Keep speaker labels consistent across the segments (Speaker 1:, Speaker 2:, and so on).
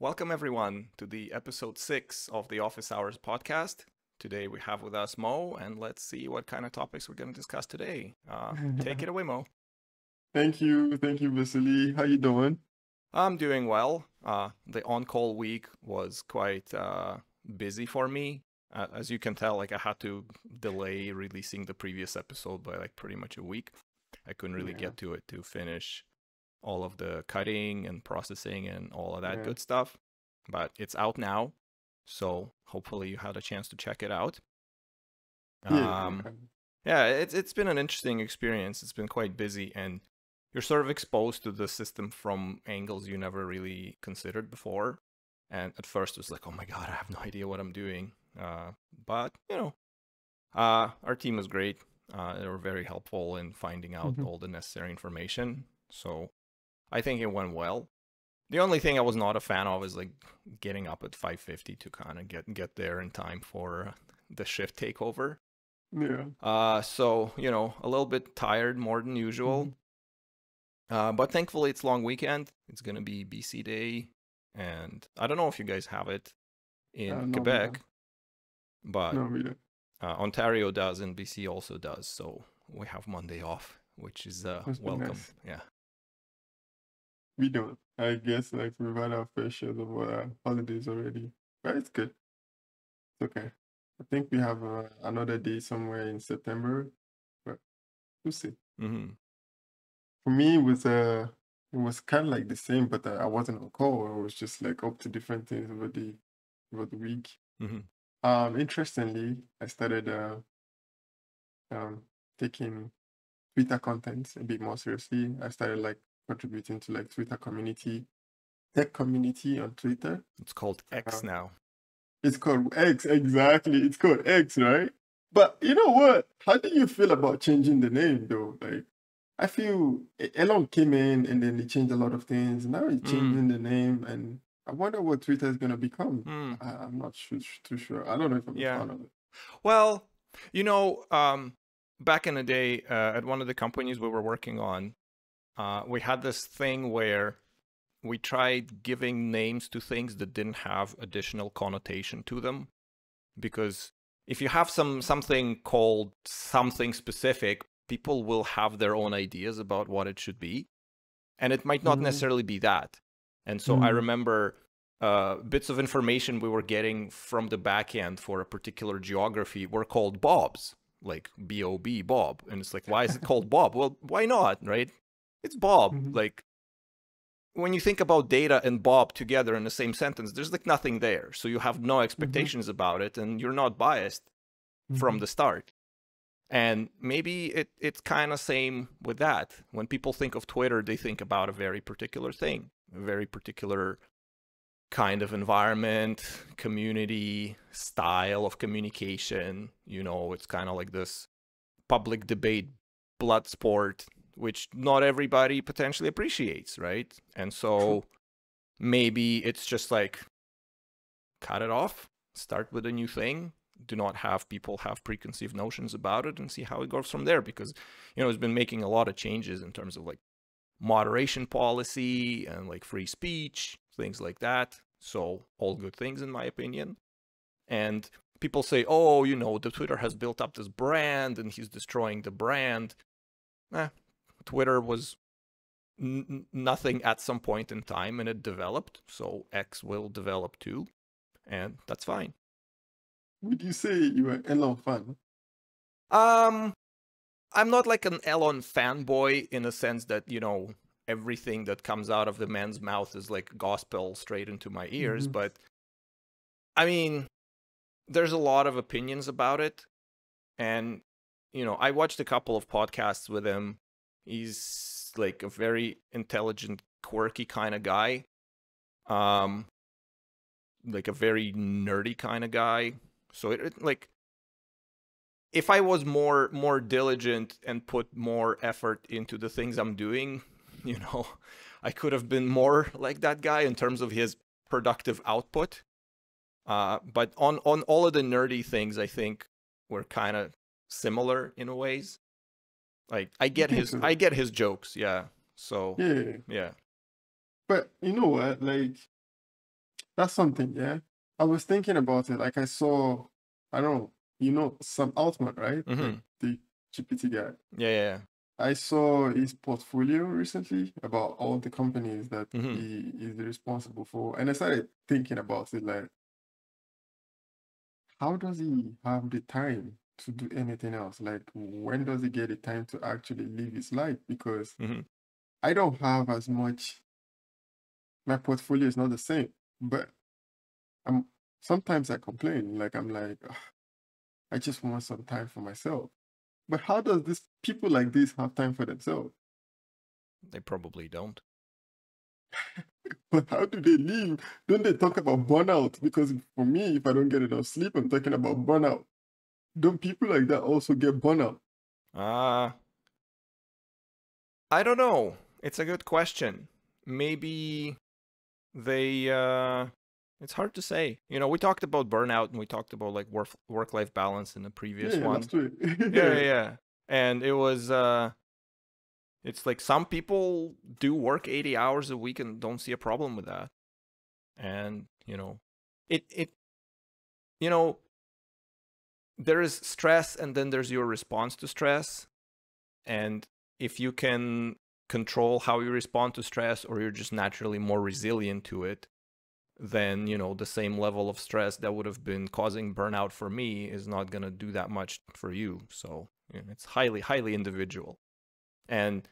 Speaker 1: Welcome, everyone, to the episode 6 of the Office Hours podcast. Today we have with us Mo, and let's see what kind of topics we're going to discuss today. Take it away, Mo.
Speaker 2: Thank you, Vasili. How you doing?
Speaker 1: I'm doing well. The on-call week was quite busy for me. As you can tell, I had to delay releasing the previous episode by pretty much a week. I couldn't really get to it to finish all of the cutting and processing and all of that good stuff. But it's out now, so hopefully you had a chance to check it out. It's been an interesting experience. It's been quite busy, and you're sort of exposed to the system from angles you never really considered before. And at first it was like, oh my God, I have no idea what I'm doing. But, our team was great. They were very helpful in finding out all the necessary information. So I think it went well. The only thing I was not a fan of is getting up at 5:50 to kind of get there in time for the shift takeover. So, a little bit tired more than usual. But thankfully it's long weekend. It's going to be BC Day. And I don't know if you guys have it in Quebec, but Ontario does and BC also does. So we have Monday off, which is welcome. Nice. Yeah.
Speaker 2: We don't. I guess we've had our fair share of holidays already, but it's good. It's okay. I think we have another day somewhere in September, but we'll see. For me, it was kind of the same, but I wasn't on call. I was just up to different things over the week. Interestingly, I started taking Twitter content a bit more seriously. I started contributing to Twitter community, tech community on Twitter.
Speaker 1: It's called X now.
Speaker 2: It's called X, exactly. It's called X, right? But you know what? How do you feel about changing the name though? I feel Elon came in and then he changed a lot of things. Now he's changing the name, and I wonder what Twitter is going to become. I'm not too sure. I don't know if I'm a fan of it.
Speaker 1: Well, back in the day, at one of the companies we were working on, we had this thing where we tried giving names to things that didn't have additional connotation to them. Because if you have something called something specific, people will have their own ideas about what it should be. And it might not necessarily be that. And so I remember bits of information we were getting from the back end for a particular geography were called Bobs, like B-O-B, Bob. And it's why is it called Bob? Well, why not, right? It's Bob. When you think about data and Bob together in the same sentence, there's nothing there. So you have no expectations about it, and you're not biased from the start. And maybe it's kind of same with that. When people think of Twitter, they think about a very particular thing, a very particular kind of environment, community, style of communication. It's kind of like this public debate, blood sport, which not everybody potentially appreciates, right? And so maybe it's just cut it off, start with a new thing. Do not have people have preconceived notions about it and see how it goes from there. Because, it's been making a lot of changes in terms of moderation policy and free speech, things like that. So all good things in my opinion. And people say, oh, the Twitter has built up this brand and he's destroying the brand. Twitter was nothing at some point in time and it developed. So X will develop too. And that's fine.
Speaker 2: Would you say you're an Elon fan?
Speaker 1: I'm not an Elon fanboy in a sense that, everything that comes out of the man's mouth is gospel straight into my ears. But I mean, there's a lot of opinions about it. And, I watched a couple of podcasts with him. He's a very intelligent, quirky kind of guy. A very nerdy kind of guy. So if I was more diligent and put more effort into the things I'm doing, I could have been more like that guy in terms of his productive output. But on all of the nerdy things, I think we're kind of similar in ways. I get his jokes, yeah. So yeah.
Speaker 2: But you know what? That's something, yeah. I was thinking about it. Like I saw, I don't know, Sam Altman, right? Like
Speaker 1: Mm-hmm.
Speaker 2: the GPT guy.
Speaker 1: Yeah.
Speaker 2: I saw his portfolio recently about all the companies that
Speaker 1: Mm-hmm.
Speaker 2: he is responsible for. And I started thinking about it like, how does he have the time to do anything else? Like, when does he get the time to actually live his life? Because
Speaker 1: Mm-hmm.
Speaker 2: I don't have as much, my portfolio is not the same, but I'm sometimes I complain, like, I'm like, "Ugh, I just want some time for myself." But how does this people like this have time for themselves?
Speaker 1: They probably don't.
Speaker 2: But how do they live? Don't they talk about burnout? Because for me, if I don't get enough sleep, I'm talking about burnout. Don't people like that also get burnout?
Speaker 1: Uh, I don't know. It's a good question. Maybe they it's hard to say. You know, we talked about burnout and we talked about like work-life balance in the
Speaker 2: Yeah,
Speaker 1: previous
Speaker 2: yeah,
Speaker 1: one.
Speaker 2: last week.
Speaker 1: Yeah. And it was it's like some people do work 80 hours a week and don't see a problem with that. And, you know, it you know, there is stress and then there's your response to stress. And if you can control how you respond to stress, or you're just naturally more resilient to it, then, you know, the same level of stress that would have been causing burnout for me is not going to do that much for you. So, you know, it's highly individual. And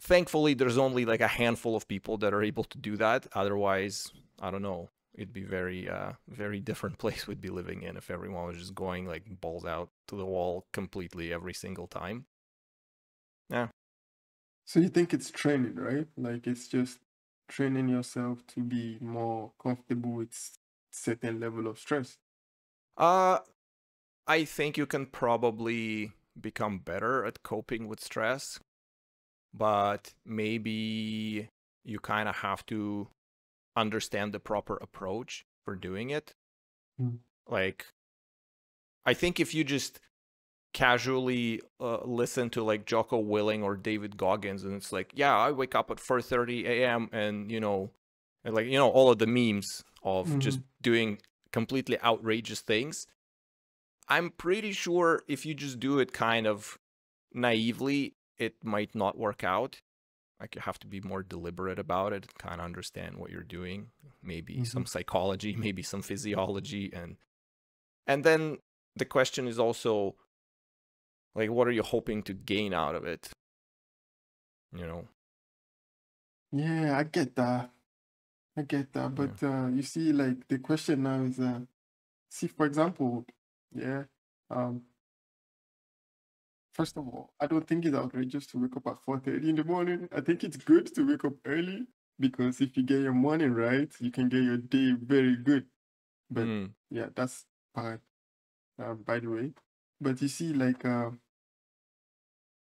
Speaker 1: thankfully, there's only like a handful of people that are able to do that. Otherwise, I don't know. It'd be very different place we'd be living in if everyone was just going like balls out to the wall completely every single time. Yeah.
Speaker 2: So you think it's training, right? Like it's just training yourself to be more comfortable with certain level of stress.
Speaker 1: Uh, I think you can probably become better at coping with stress, but maybe you kind of have to understand the proper approach for doing it.
Speaker 2: Mm.
Speaker 1: Like, I think if you just casually listen to like Jocko Willing or David Goggins, and it's like, yeah, I wake up at 4:30 a.m. and and like all of the memes of just
Speaker 2: Mhm.
Speaker 1: doing completely outrageous things. I'm pretty sure if you just do it kind of naively, it might not work out. Like you have to be more deliberate about it, kind of understand what you're doing, maybe some
Speaker 2: Mhm.
Speaker 1: psychology, maybe some physiology, and then the question is also like, what are you hoping to gain out of it? You know?
Speaker 2: Yeah, I get that. I get that.
Speaker 1: Yeah.
Speaker 2: But you see, like the question now is, see, for example, yeah, um, first of all, I don't think it's outrageous to wake up at 4:30 in the morning. I think it's good to wake up early because if you get your morning right, you can get your day very good. But
Speaker 1: Mm.
Speaker 2: yeah, that's part, by the way. But you see, like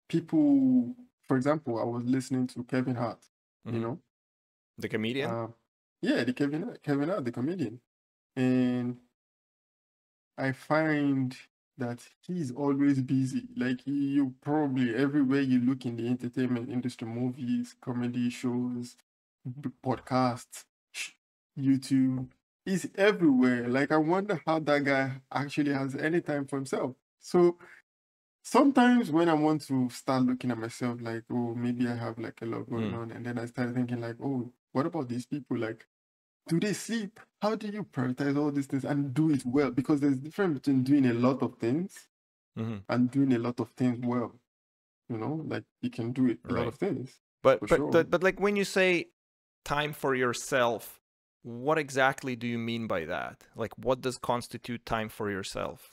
Speaker 2: people, for example, I was listening to Kevin Hart, you
Speaker 1: Mm-hmm.
Speaker 2: know,
Speaker 1: The comedian?
Speaker 2: uh, yeah, the Kevin Hart, the comedian, and I find that he's always busy. Like you probably everywhere you look in the entertainment industry, movies, comedy shows, podcasts, YouTube, he's everywhere. Like I wonder how that guy actually has any time for himself. So sometimes when I want to start looking at myself, like, oh, maybe I have like a lot going
Speaker 1: Mm.
Speaker 2: on, and then I start thinking like, oh, what about these people? Like, do they sleep? How do you prioritize all these things and do it well? Because there's a difference between doing a lot of things
Speaker 1: Mm-hmm.
Speaker 2: and doing a lot of things well. Like you can do it a lot
Speaker 1: Right.
Speaker 2: of things
Speaker 1: But
Speaker 2: for
Speaker 1: but
Speaker 2: sure.
Speaker 1: but but like when you say time for yourself, what exactly do you mean by that? Like what does constitute time for yourself?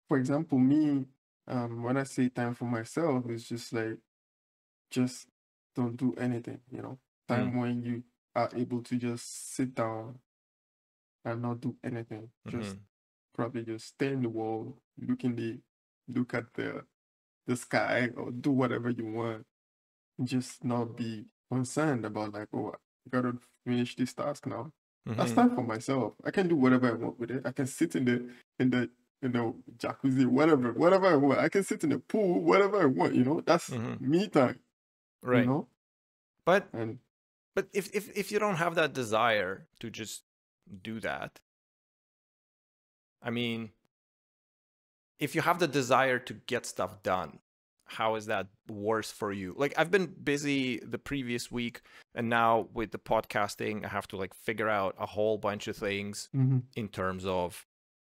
Speaker 2: For example, me, when I say time for myself, it's just like just don't do anything.
Speaker 1: Mm.
Speaker 2: Time when you are able to just sit down and not do anything.
Speaker 1: Mm-hmm.
Speaker 2: Just probably just stare in the wall, look at the sky or do whatever you want. Just not be concerned about like, oh, I gotta finish this task now. That's
Speaker 1: Mm-hmm.
Speaker 2: time for myself. I can do whatever I want with it. I can sit in the jacuzzi, whatever I want. I can sit in the pool, whatever I want. That's
Speaker 1: Mm-hmm.
Speaker 2: me time, you
Speaker 1: Right.
Speaker 2: know?
Speaker 1: But
Speaker 2: And
Speaker 1: but if you don't have that desire to just do that. I mean, if you have the desire to get stuff done, how is that worse for you? Like, I've been busy the previous week, and now with the podcasting, I have to like figure out a whole bunch of things in terms of,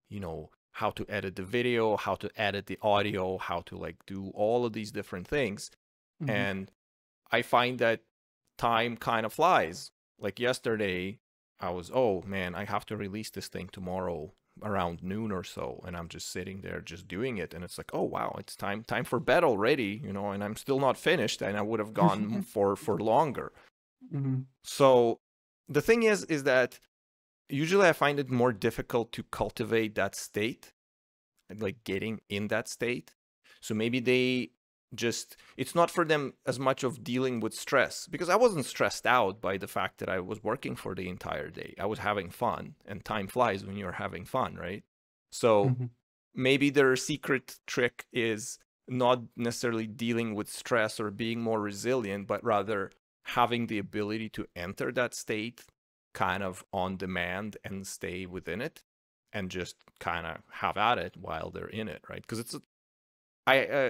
Speaker 1: you know, how to edit the video, how to edit the audio, how to like do all of these different things. And I find that time kind of flies. Like yesterday, I was, oh man, I have to release this thing tomorrow around noon or so, and I'm just sitting there just doing it, and it's like, oh wow, it's time for bed already, you know, and I'm still not finished, and I would have gone for longer. So the thing is that usually I find it more difficult to cultivate that state, like getting in that state. So maybe they just, it's not for them as much of dealing with stress, because I wasn't stressed out by the fact that I was working for the entire day. I was having fun, and time flies when you're having fun, right? So maybe their secret trick is not necessarily dealing with stress or being more resilient, but rather having the ability to enter that state kind of on demand and stay within it, and just kind of have at it while they're in it, right? Because it's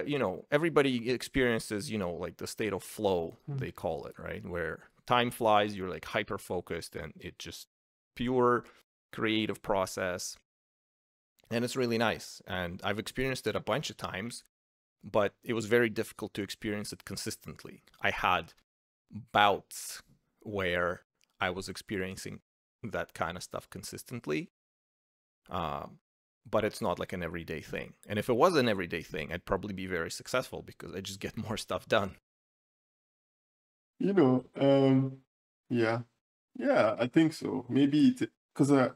Speaker 1: you know, everybody experiences, you know, like the state of flow, they call it, right? Where time flies, you're like hyper focused, and it just pure creative process. And it's really nice. And I've experienced it a bunch of times, but it was very difficult to experience it consistently. I had bouts where I was experiencing that kind of stuff consistently. But it's not like an everyday thing. And if it was an everyday thing, I'd probably be very successful because I just get more stuff done.
Speaker 2: You know, yeah, I think so. Maybe it's because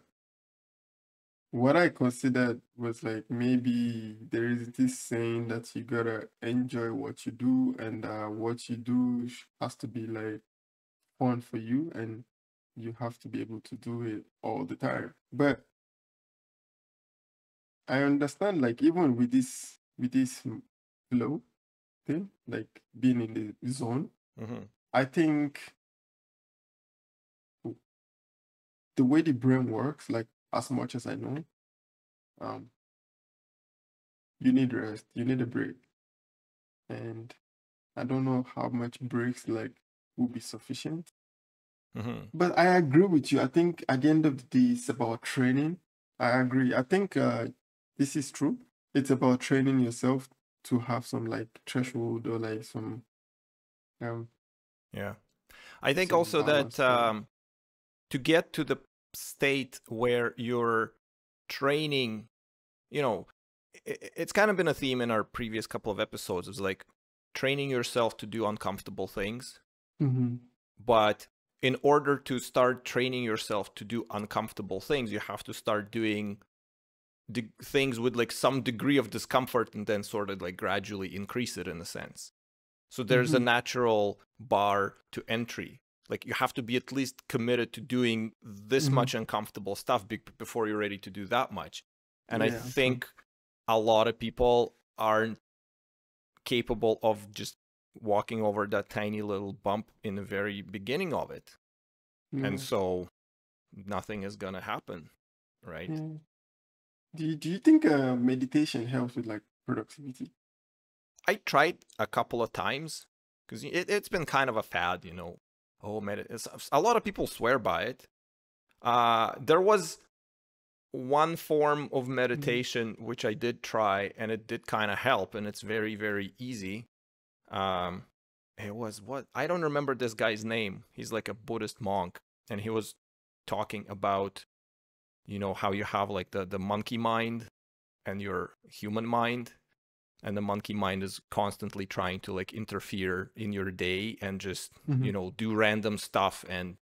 Speaker 2: what I considered was like maybe there is this saying that you gotta enjoy what you do, and what you do has to be like fun for you, and you have to be able to do it all the time. But I understand, like even with this flow thing, like being in the zone, I think the way the brain works, like as much as I know, you need rest, you need a break, and I don't know how much breaks like will be sufficient. But I agree with you. I think at the end of the day, it's about training. I agree. I think this is true. It's about training yourself to have some like threshold or like some
Speaker 1: yeah. I think
Speaker 2: some
Speaker 1: also that
Speaker 2: balance.
Speaker 1: to get to the state where you're training, you know, it's kind of been a theme in our previous couple of episodes. It's like training yourself to do uncomfortable things. But in order to start training yourself to do uncomfortable things, you have to start doing things with like some degree of discomfort, and then sort of like gradually increase it in a sense. So there's a natural bar to entry. Like you have to be at least committed to doing this much uncomfortable stuff before you're ready to do that much. And I think a lot of people aren't capable of just walking over that tiny little bump in the very beginning of it. And so nothing is going to happen, right?
Speaker 2: Do you think meditation helps with like productivity?
Speaker 1: I tried a couple of times because it's been kind of a fad, you know. Oh, a lot of people swear by it. There was one form of meditation which I did try, and it did kind of help, and it's very, very easy. It was what? I don't remember this guy's name. He's like a Buddhist monk, and he was talking about, you know, how you have like the monkey mind and your human mind, and the monkey mind is constantly trying to like interfere in your day and just you know, do random stuff and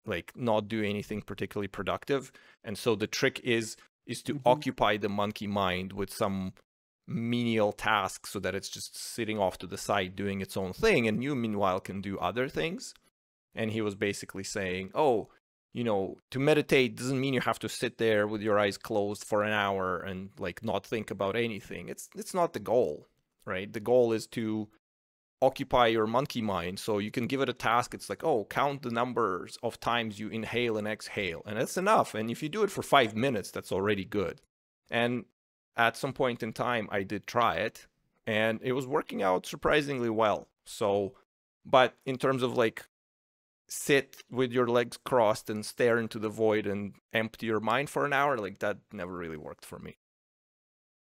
Speaker 1: like not do anything particularly productive. And so the trick is to occupy the monkey mind with some menial task so that it's just sitting off to the side doing its own thing, and you meanwhile can do other things. And he was basically saying, oh, you know, to meditate doesn't mean you have to sit there with your eyes closed for an hour and like not think about anything. It's not the goal, right? The goal is to occupy your monkey mind. So you can give it a task. It's like, oh, count the numbers of times you inhale and exhale. And that's enough. And if you do it for 5 minutes, that's already good. And at some point in time, I did try it, and it was working out surprisingly well. So, but in terms of like sit with your legs crossed and stare into the void and empty your mind for an hour, like that never really worked for me.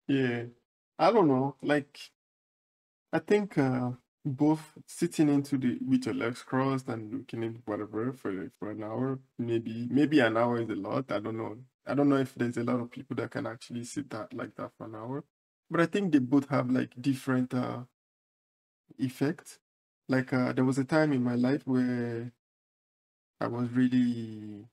Speaker 2: Yeah. I don't know. Like, I think both sitting into the with your legs crossed and looking at whatever for an hour, maybe an hour is a lot. I don't know. I don't know if there's a lot of people that can actually sit that like that for an hour. But I think they both have like different effects. Like there was a time in my life where I was really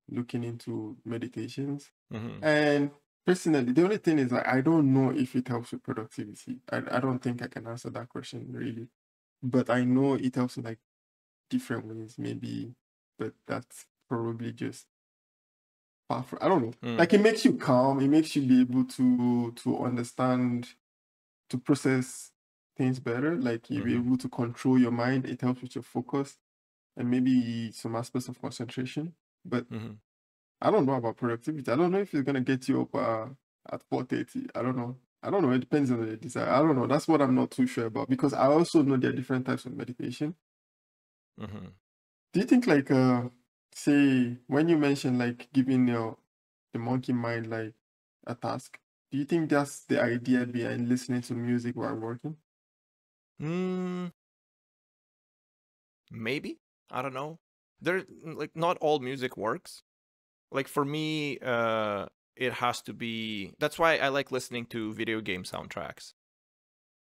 Speaker 2: looking into meditations.
Speaker 1: Mm-hmm.
Speaker 2: And personally, the only thing is like I don't know if it helps with productivity. I don't think I can answer that question really. But I know it helps in like different ways, maybe, but that's probably just far from, I don't know.
Speaker 1: Mm.
Speaker 2: Like it makes you calm, it makes you be able to understand, to process things better. Like you're
Speaker 1: Mm-hmm.
Speaker 2: able to control your mind, it helps with your focus and maybe some aspects of concentration. But
Speaker 1: Mm-hmm.
Speaker 2: I don't know about productivity. I don't know if it's gonna get you up at 4:30. I don't know. I don't know. It depends on the desire. I don't know. That's what I'm not too sure about because I also know there are different types of meditation.
Speaker 1: Mm-hmm.
Speaker 2: Do you think like say when you mention like giving the monkey mind like a task, do you think that's the idea behind listening to music while working?
Speaker 1: Maybe, I don't know. There, like, not all music works. Like for me, it has to be. That's why I like listening to video game soundtracks,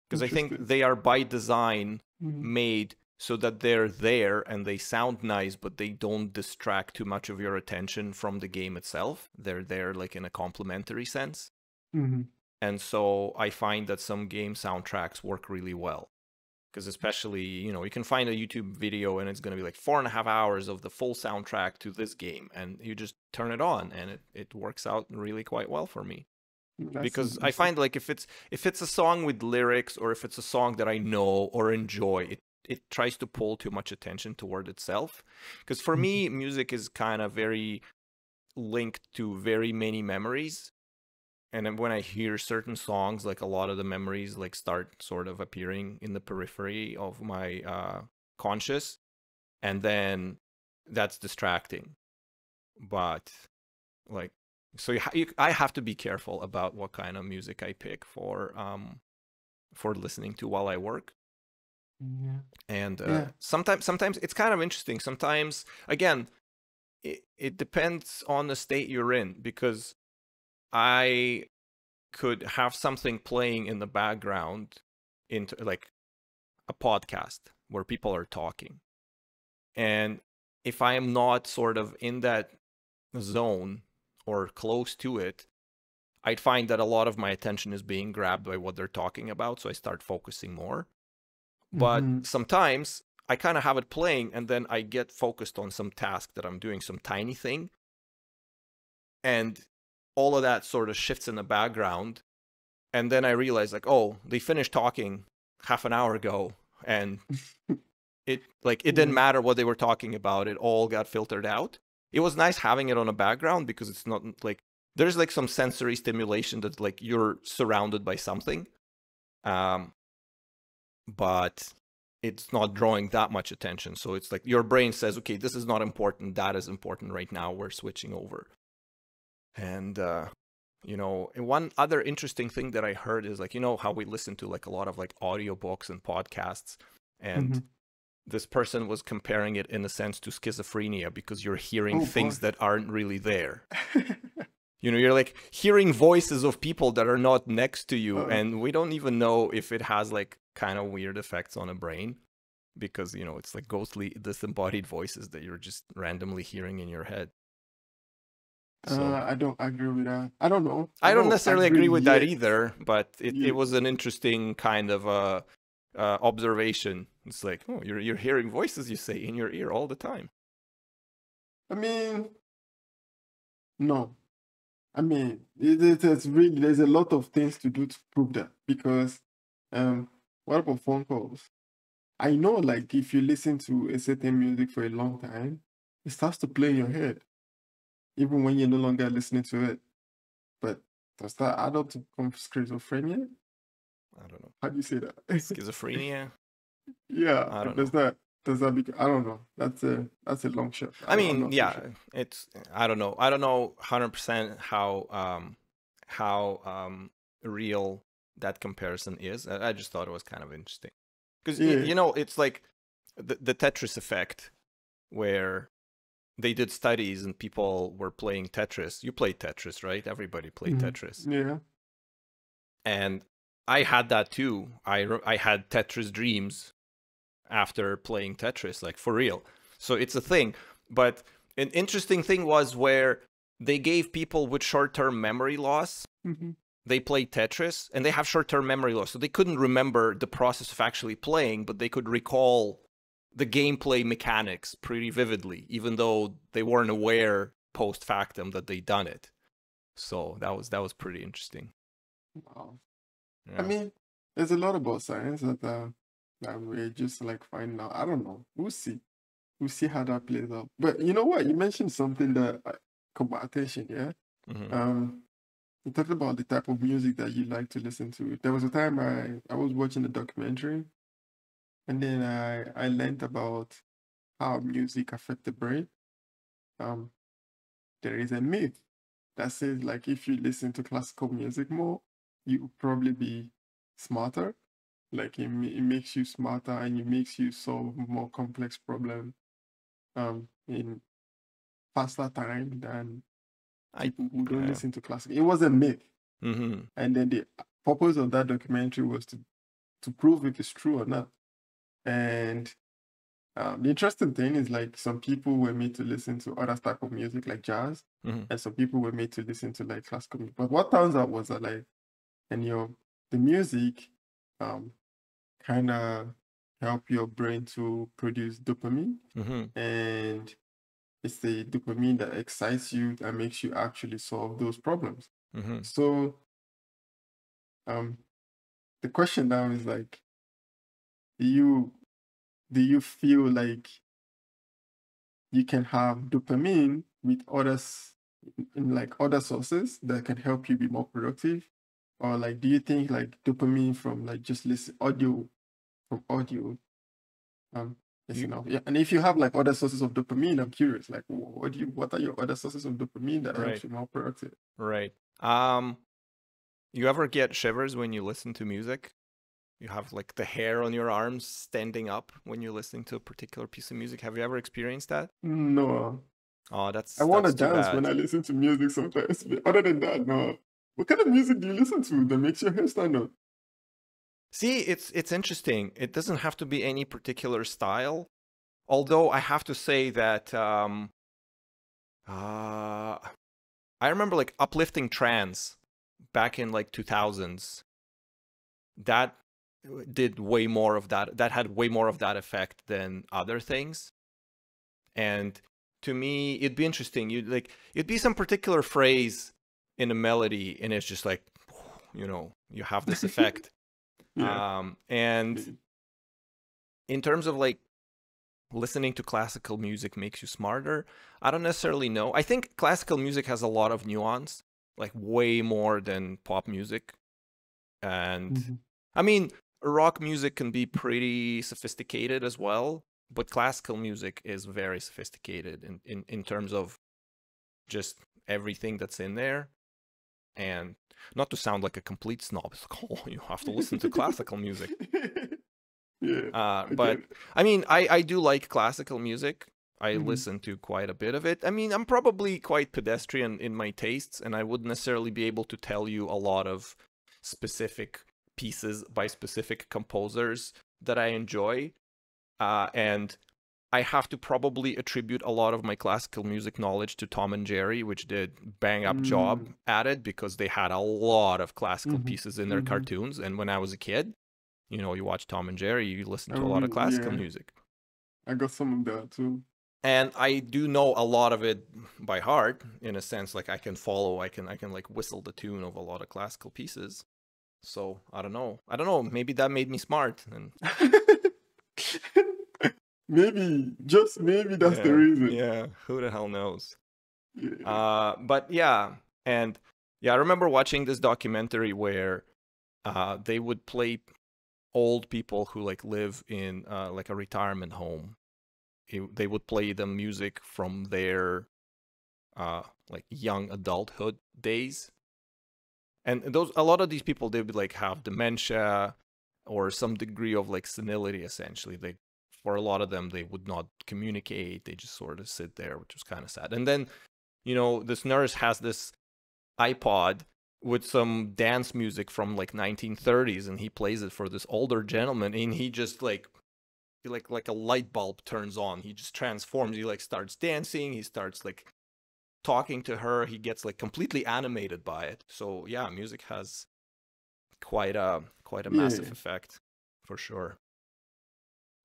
Speaker 1: because I think
Speaker 2: Interesting.
Speaker 1: they are by design
Speaker 2: Mhm.
Speaker 1: made so that they're there and they sound nice, but they don't distract too much of your attention from the game itself. They're there like in a complementary sense.
Speaker 2: Mhm.
Speaker 1: And so I find that some game soundtracks work really well. Because especially, you can find a YouTube video and it's going to be like 4.5 hours of the full soundtrack to this game. And you just turn it on and it works out really quite well for me.
Speaker 2: That's
Speaker 1: Because I
Speaker 2: interesting.
Speaker 1: find like if it's a song with lyrics or if it's a song that I know or enjoy, it tries to pull too much attention toward itself. Because for
Speaker 2: Mhm.
Speaker 1: me, music is kind of very linked to very many memories. And then when I hear certain songs, like a lot of the memories like start sort of appearing in the periphery of my conscious, and then that's distracting. But like, so I have to be careful about what kind of music I pick for listening to while I work.
Speaker 2: Yeah.
Speaker 1: And
Speaker 2: Yeah.
Speaker 1: sometimes it's kind of interesting. Sometimes again, it depends on the state you're in, because I could have something playing in the background into like a podcast where people are talking. And if I am not sort of in that zone or close to it, I'd find that a lot of my attention is being grabbed by what they're talking about. So I start focusing more. But
Speaker 2: Mm-hmm.
Speaker 1: sometimes I kind of have it playing and then I get focused on some task that I'm doing, some tiny thing. And all of that sort of shifts in the background. And then I realize like, oh, they finished talking half an hour ago, and it didn't
Speaker 2: Yeah.
Speaker 1: matter what they were talking about. It all got filtered out. It was nice having it on a background because it's not like there's like some sensory stimulation that like you're surrounded by something, um, but it's not drawing that much attention. So it's like your brain says, okay, this is not important. That is important right now. We're switching over. And and one other interesting thing that I heard is like, how we listen to like a lot of like audiobooks and podcasts, and
Speaker 2: Mm-hmm.
Speaker 1: this person was comparing it in a sense to schizophrenia, because you're hearing
Speaker 2: Oh boy.
Speaker 1: things that aren't really there. You're like hearing voices of people that are not next to you,
Speaker 2: uh,
Speaker 1: and we don't even know if it has like kind of weird effects on a brain, because it's like ghostly disembodied voices that you're just randomly hearing in your head. So
Speaker 2: I don't agree with that. I don't know. I
Speaker 1: I don't
Speaker 2: don't
Speaker 1: necessarily
Speaker 2: agree
Speaker 1: agree with that
Speaker 2: yet.
Speaker 1: either, but it
Speaker 2: Yeah.
Speaker 1: was an interesting kind of observation. It's like, oh, you're hearing voices, you say, in your ear all the time.
Speaker 2: I mean, no. I mean, it's really there's a lot of things to do to prove that because what about phone calls? I know, like, if you listen to a certain music for a long time, it starts to play in your head, even when you're no longer listening to it. But does that add up to schizophrenia?
Speaker 1: I don't know.
Speaker 2: How do you say that?
Speaker 1: Schizophrenia?
Speaker 2: Yeah,
Speaker 1: I don't
Speaker 2: does
Speaker 1: know.
Speaker 2: that I don't know. That's a long shot.
Speaker 1: I
Speaker 2: I'm
Speaker 1: mean,
Speaker 2: not so
Speaker 1: yeah,
Speaker 2: sure.
Speaker 1: it's I don't know. I don't know 100% how real that comparison is. I just thought it was kind of interesting because
Speaker 2: Yeah.
Speaker 1: you know it's like the Tetris effect where they did studies and people were playing Tetris. You played Tetris, right? Everybody played
Speaker 2: Mhm.
Speaker 1: Tetris,
Speaker 2: Yeah.
Speaker 1: and I had that too. I had Tetris dreams after playing Tetris, like for real. So it's a thing. But an interesting thing was where they gave people with short-term memory loss,
Speaker 2: Hmm.
Speaker 1: they played Tetris and they have short-term memory loss. So they couldn't remember the process of actually playing, but they could recall the gameplay mechanics pretty vividly, even though they weren't aware post factum that they'd done it. So that was pretty interesting.
Speaker 2: Wow. I
Speaker 1: Yeah.
Speaker 2: mean, there's a lot about science that we're just like finding out. I don't know. We'll see. We'll see how that plays out. But you know what? You mentioned something that caught my attention. Yeah.
Speaker 1: Mm-hmm.
Speaker 2: You talked about the type of music that you like to listen to. There was a time I was watching a documentary, and then I learned about how music affect the brain. Um, there is a myth that says like if you listen to classical music more, you will probably be smarter. Like it makes you smarter and it makes you solve more complex problems in faster time than
Speaker 1: I
Speaker 2: people who don't
Speaker 1: yeah.
Speaker 2: listen to classical. It was a myth.
Speaker 1: Mm-hmm.
Speaker 2: And then the purpose of that documentary was to prove if it's true or not. And the interesting thing is like some people were made to listen to other type of music like jazz,
Speaker 1: Mm-hmm.
Speaker 2: and some people were made to listen to like classical music. But what turns out was that like and the music um kind of help your brain to produce dopamine,
Speaker 1: Mm-hmm.
Speaker 2: and it's the dopamine that excites you and makes you actually solve those problems.
Speaker 1: Mm-hmm.
Speaker 2: So um the question now is like, do you do you feel like you can have dopamine with others in like other sources that can help you be more productive? Or like do you think like dopamine from like just listen audio from audio is
Speaker 1: You
Speaker 2: enough? Yeah. And if you have like other sources of dopamine, I'm curious, like what are your other sources of dopamine that
Speaker 1: right,
Speaker 2: helps you more productive?
Speaker 1: right. You ever get shivers when you listen to music? You have like the hair on your arms standing up when you're listening to a particular piece of music. Have you ever experienced that?
Speaker 2: No.
Speaker 1: Oh,
Speaker 2: I
Speaker 1: that's
Speaker 2: want to
Speaker 1: that's too
Speaker 2: dance when
Speaker 1: bad.
Speaker 2: I listen to music sometimes. But other than that, no. What kind of music do you listen to that makes your hair stand up?
Speaker 1: See, it's interesting. It doesn't have to be any particular style. Although I have to say that uh, I remember like uplifting trance back in like 2000s. That did way more of that. That had way more of that effect than other things. And to me, it'd be interesting. It'd be some particular phrase in a melody, and it's just like, you have this effect.
Speaker 2: Yeah.
Speaker 1: And in terms of like listening to classical music makes you smarter, I don't necessarily know. I think classical music has a lot of nuance, like way more than pop music. And
Speaker 2: Mhm.
Speaker 1: I mean, rock music can be pretty sophisticated as well, but classical music is very sophisticated in terms of just everything that's in there. And not to sound like a complete snob, it's like, oh, you have to listen to classical music.
Speaker 2: Yeah, I get
Speaker 1: But
Speaker 2: it.
Speaker 1: I mean, I do like classical music. I
Speaker 2: Mhm.
Speaker 1: listen to quite a bit of it. I mean, I'm probably quite pedestrian in my tastes, and I wouldn't necessarily be able to tell you a lot of specific pieces by specific composers that I enjoy. And I have to probably attribute a lot of my classical music knowledge to Tom and Jerry, which did bang up job
Speaker 2: Mm.
Speaker 1: at it because they had a lot of classical
Speaker 2: Mhm.
Speaker 1: pieces in their
Speaker 2: Mhm.
Speaker 1: cartoons. And when I was a kid, you watch Tom and Jerry, you listen to a lot of classical
Speaker 2: Yeah,
Speaker 1: music.
Speaker 2: I got some of that too.
Speaker 1: And I do know a lot of it by heart, in a sense. Like I can follow, I can like whistle the tune of a lot of classical pieces. So I don't know. Maybe that made me smart. And
Speaker 2: Maybe, just maybe that's the
Speaker 1: Yeah,
Speaker 2: reason.
Speaker 1: yeah. Who the hell knows?
Speaker 2: Yeah.
Speaker 1: But yeah, and yeah, I remember watching this documentary where they would play old people who like live in like a retirement home. They would play them music from their like young adulthood days, and those a lot of these people they would like have dementia or some degree of like senility. Essentially, they for a lot of them they would not communicate. They just sort of sit there, which was kind of sad. And then this nurse has this iPod with some dance music from like 1930s, and he plays it for this older gentleman, and he just like a light bulb turns on. He just transforms. He like starts dancing. He starts like talking to her. He gets like completely animated by it. So yeah, music has quite a massive
Speaker 2: Yeah.
Speaker 1: effect for sure.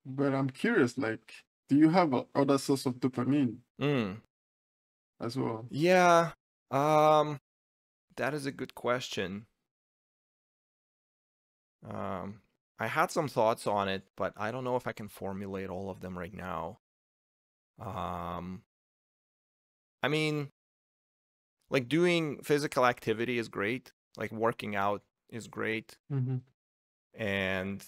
Speaker 2: But I'm curious, like, do you have other source of dopamine
Speaker 1: Mm.
Speaker 2: as well?
Speaker 1: Yeah. Um that is a good question. Um I had some thoughts on it, but I don't know if I can formulate all of them right now. Um I mean, like doing physical activity is great. Like working out is great.
Speaker 2: Mm-hmm.
Speaker 1: And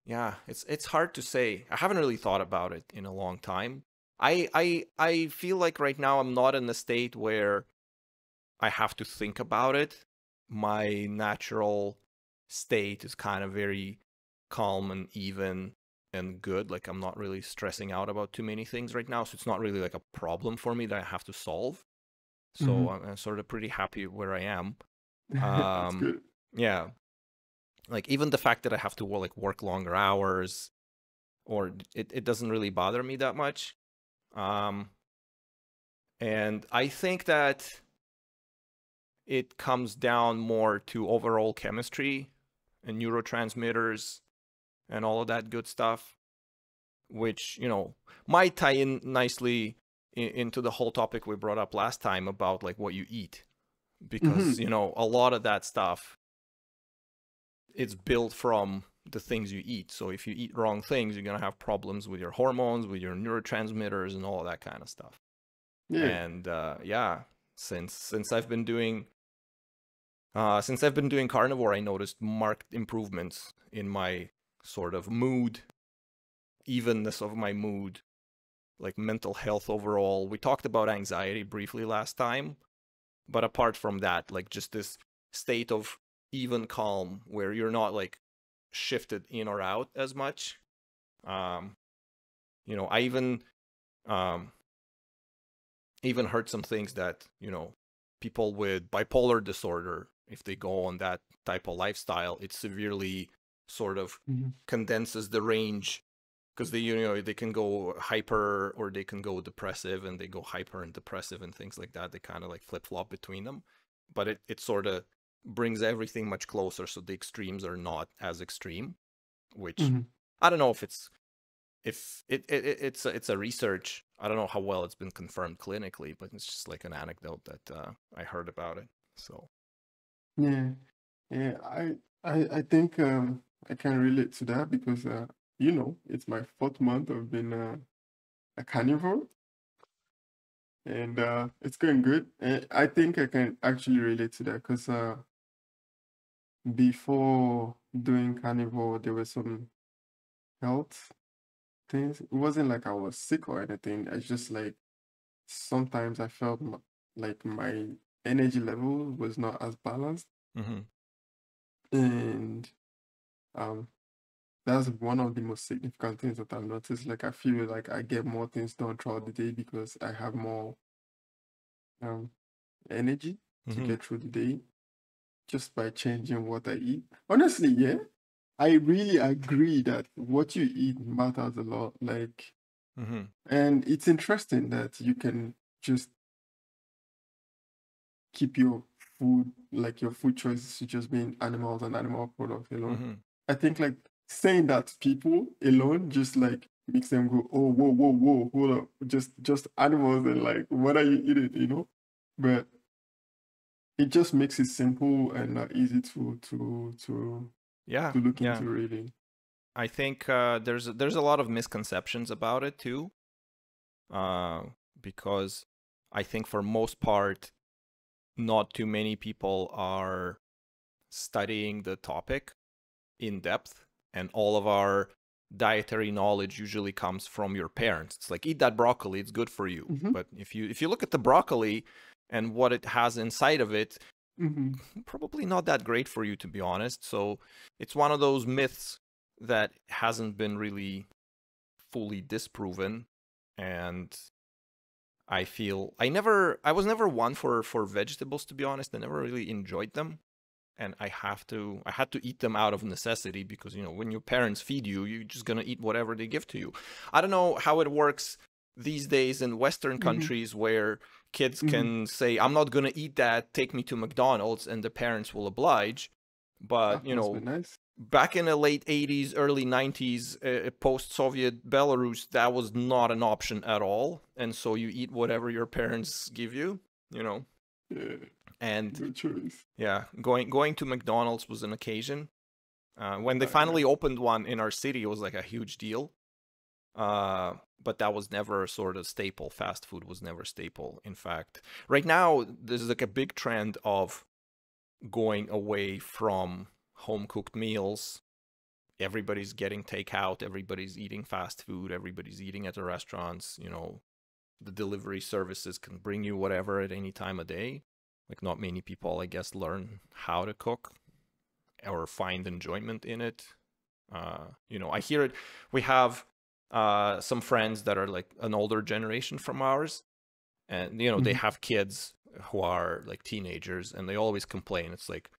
Speaker 1: yeah, it's hard to say. I haven't really thought about it in a long time. I feel like right now I'm not in a state where I have to think about it. My natural state is kind of very calm and even and good. Like I'm not really stressing out about too many things right now, so it's not really like a problem for me that I have to solve. So
Speaker 2: Mm-hmm.
Speaker 1: I'm sort of pretty happy where I am.
Speaker 2: That's
Speaker 1: Um,
Speaker 2: good.
Speaker 1: yeah, like even the fact that I have to like work longer hours or it doesn't really bother me that much. Um, and I think that it comes down more to overall chemistry and neurotransmitters and all of that good stuff, which, might tie in nicely into the whole topic we brought up last time about like what you eat. Because,
Speaker 2: Mm-hmm.
Speaker 1: a lot of that stuff, it's built from the things you eat. So if you eat wrong things, you're going to have problems with your hormones, with your neurotransmitters, and all of that kind of stuff.
Speaker 2: Yeah.
Speaker 1: And yeah, since I've been doing carnivore, I noticed marked improvements in my sort of mood, evenness of my mood, like mental health overall. We talked about anxiety briefly last time, but apart from that, like just this state of even calm where you're not like shifted in or out as much. Um, I um, even heard some things that people with bipolar disorder, if they go on that type of lifestyle, it severely sort of
Speaker 2: Mm-hmm.
Speaker 1: condenses the range because they can go hyper or they can go depressive, and they go hyper and depressive and things like that. They kind of like flip flop between them, but it sort of brings everything much closer, so the extremes are not as extreme. Which
Speaker 2: Mm-hmm.
Speaker 1: I don't know if it's a research. I don't know how well it's been confirmed clinically, but it's just like an anecdote that I heard about it. So
Speaker 2: Yeah. Yeah. I think I can relate to that because it's my 4th month of being a carnivore, and it's going good. And I think I can actually relate to that because before doing carnivore, there were some health things. It wasn't like I was sick or anything. It's just like sometimes I felt like my energy level was not as balanced,
Speaker 1: mm-hmm.
Speaker 2: and um, that's one of the most significant things that I've noticed. Like I feel like I get more things done throughout the day because I have more um energy to
Speaker 1: Mm-hmm.
Speaker 2: get through the day just by changing what I eat. Honestly, yeah, I really agree that what you eat matters a lot. Like,
Speaker 1: Mm-hmm.
Speaker 2: and it's interesting that you can just keep your food, like your food choices to just being animals and animal products alone.
Speaker 1: Mm-hmm.
Speaker 2: I think like saying that to people alone just like makes them go, oh, whoa, whoa, whoa, hold up, just animals and like what are you eating? But it just makes it simple and easy to
Speaker 1: Yeah,
Speaker 2: look
Speaker 1: yeah.
Speaker 2: into reading.
Speaker 1: I think there's a lot of misconceptions about it too, because I think for most part, not too many people are studying the topic in depth, and all of our dietary knowledge usually comes from your parents. It's like, eat that broccoli, it's good for you.
Speaker 2: Mm-hmm.
Speaker 1: But if you look at the broccoli and what it has inside of it,
Speaker 2: Mm-hmm.
Speaker 1: probably not that great for you, to be honest. So it's one of those myths that hasn't been really fully disproven. And I feel I was never one for vegetables, to be honest. I never really enjoyed them. And I had to eat them out of necessity, because, you know, when your parents feed you, you're just going to eat whatever they give to you. I don't know how it works these days in Western countries where kids can say, I'm not going to eat that, take me to McDonald's, and the parents will oblige. But,
Speaker 2: That
Speaker 1: you
Speaker 2: must be
Speaker 1: know,
Speaker 2: nice.
Speaker 1: back in the late 80s, early 90s, post-Soviet Belarus, that was not an option at all. And so you eat whatever your parents give you, you know.
Speaker 2: Yeah,
Speaker 1: And
Speaker 2: good choice.
Speaker 1: yeah, going to McDonald's was an occasion. When they
Speaker 2: Yeah.
Speaker 1: finally opened one in our city, it was like a huge deal. But that was never sort of staple. Fast food was never staple. In fact, right now there's like a big trend of going away from home cooked meals. Everybody's getting takeout. Everybody's eating fast food. Everybody's eating at the restaurants. You know, the delivery services can bring you whatever at any time of day. Like, not many people, I guess, learn how to cook or find enjoyment in it. You know, I hear it. We have some friends that are like an older generation from ours, and, you know, they have kids who are like teenagers, and they always complain. It's like,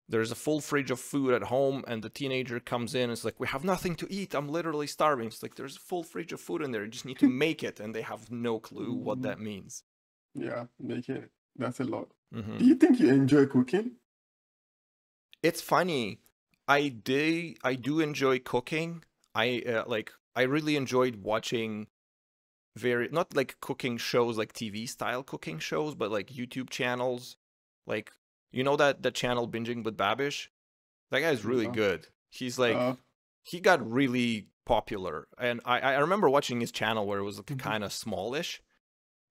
Speaker 1: there's a full fridge of food at home, and the teenager comes in, it's like, we have nothing to eat, I'm literally starving. It's like, there's a full fridge of food in there, you just need to make it, and they have no clue what that means.
Speaker 2: Yeah, make it. That's a lot.
Speaker 1: Mm-hmm.
Speaker 2: Do you think you enjoy cooking?
Speaker 1: It's funny. I do enjoy cooking. I really enjoyed watching not like cooking shows, like TV style cooking shows, but like YouTube channels. Like, you know, that channel Binging with Babish? That guy's really
Speaker 2: No.
Speaker 1: good. He's like, he got really popular. And I remember watching his channel where it was like kind of smallish,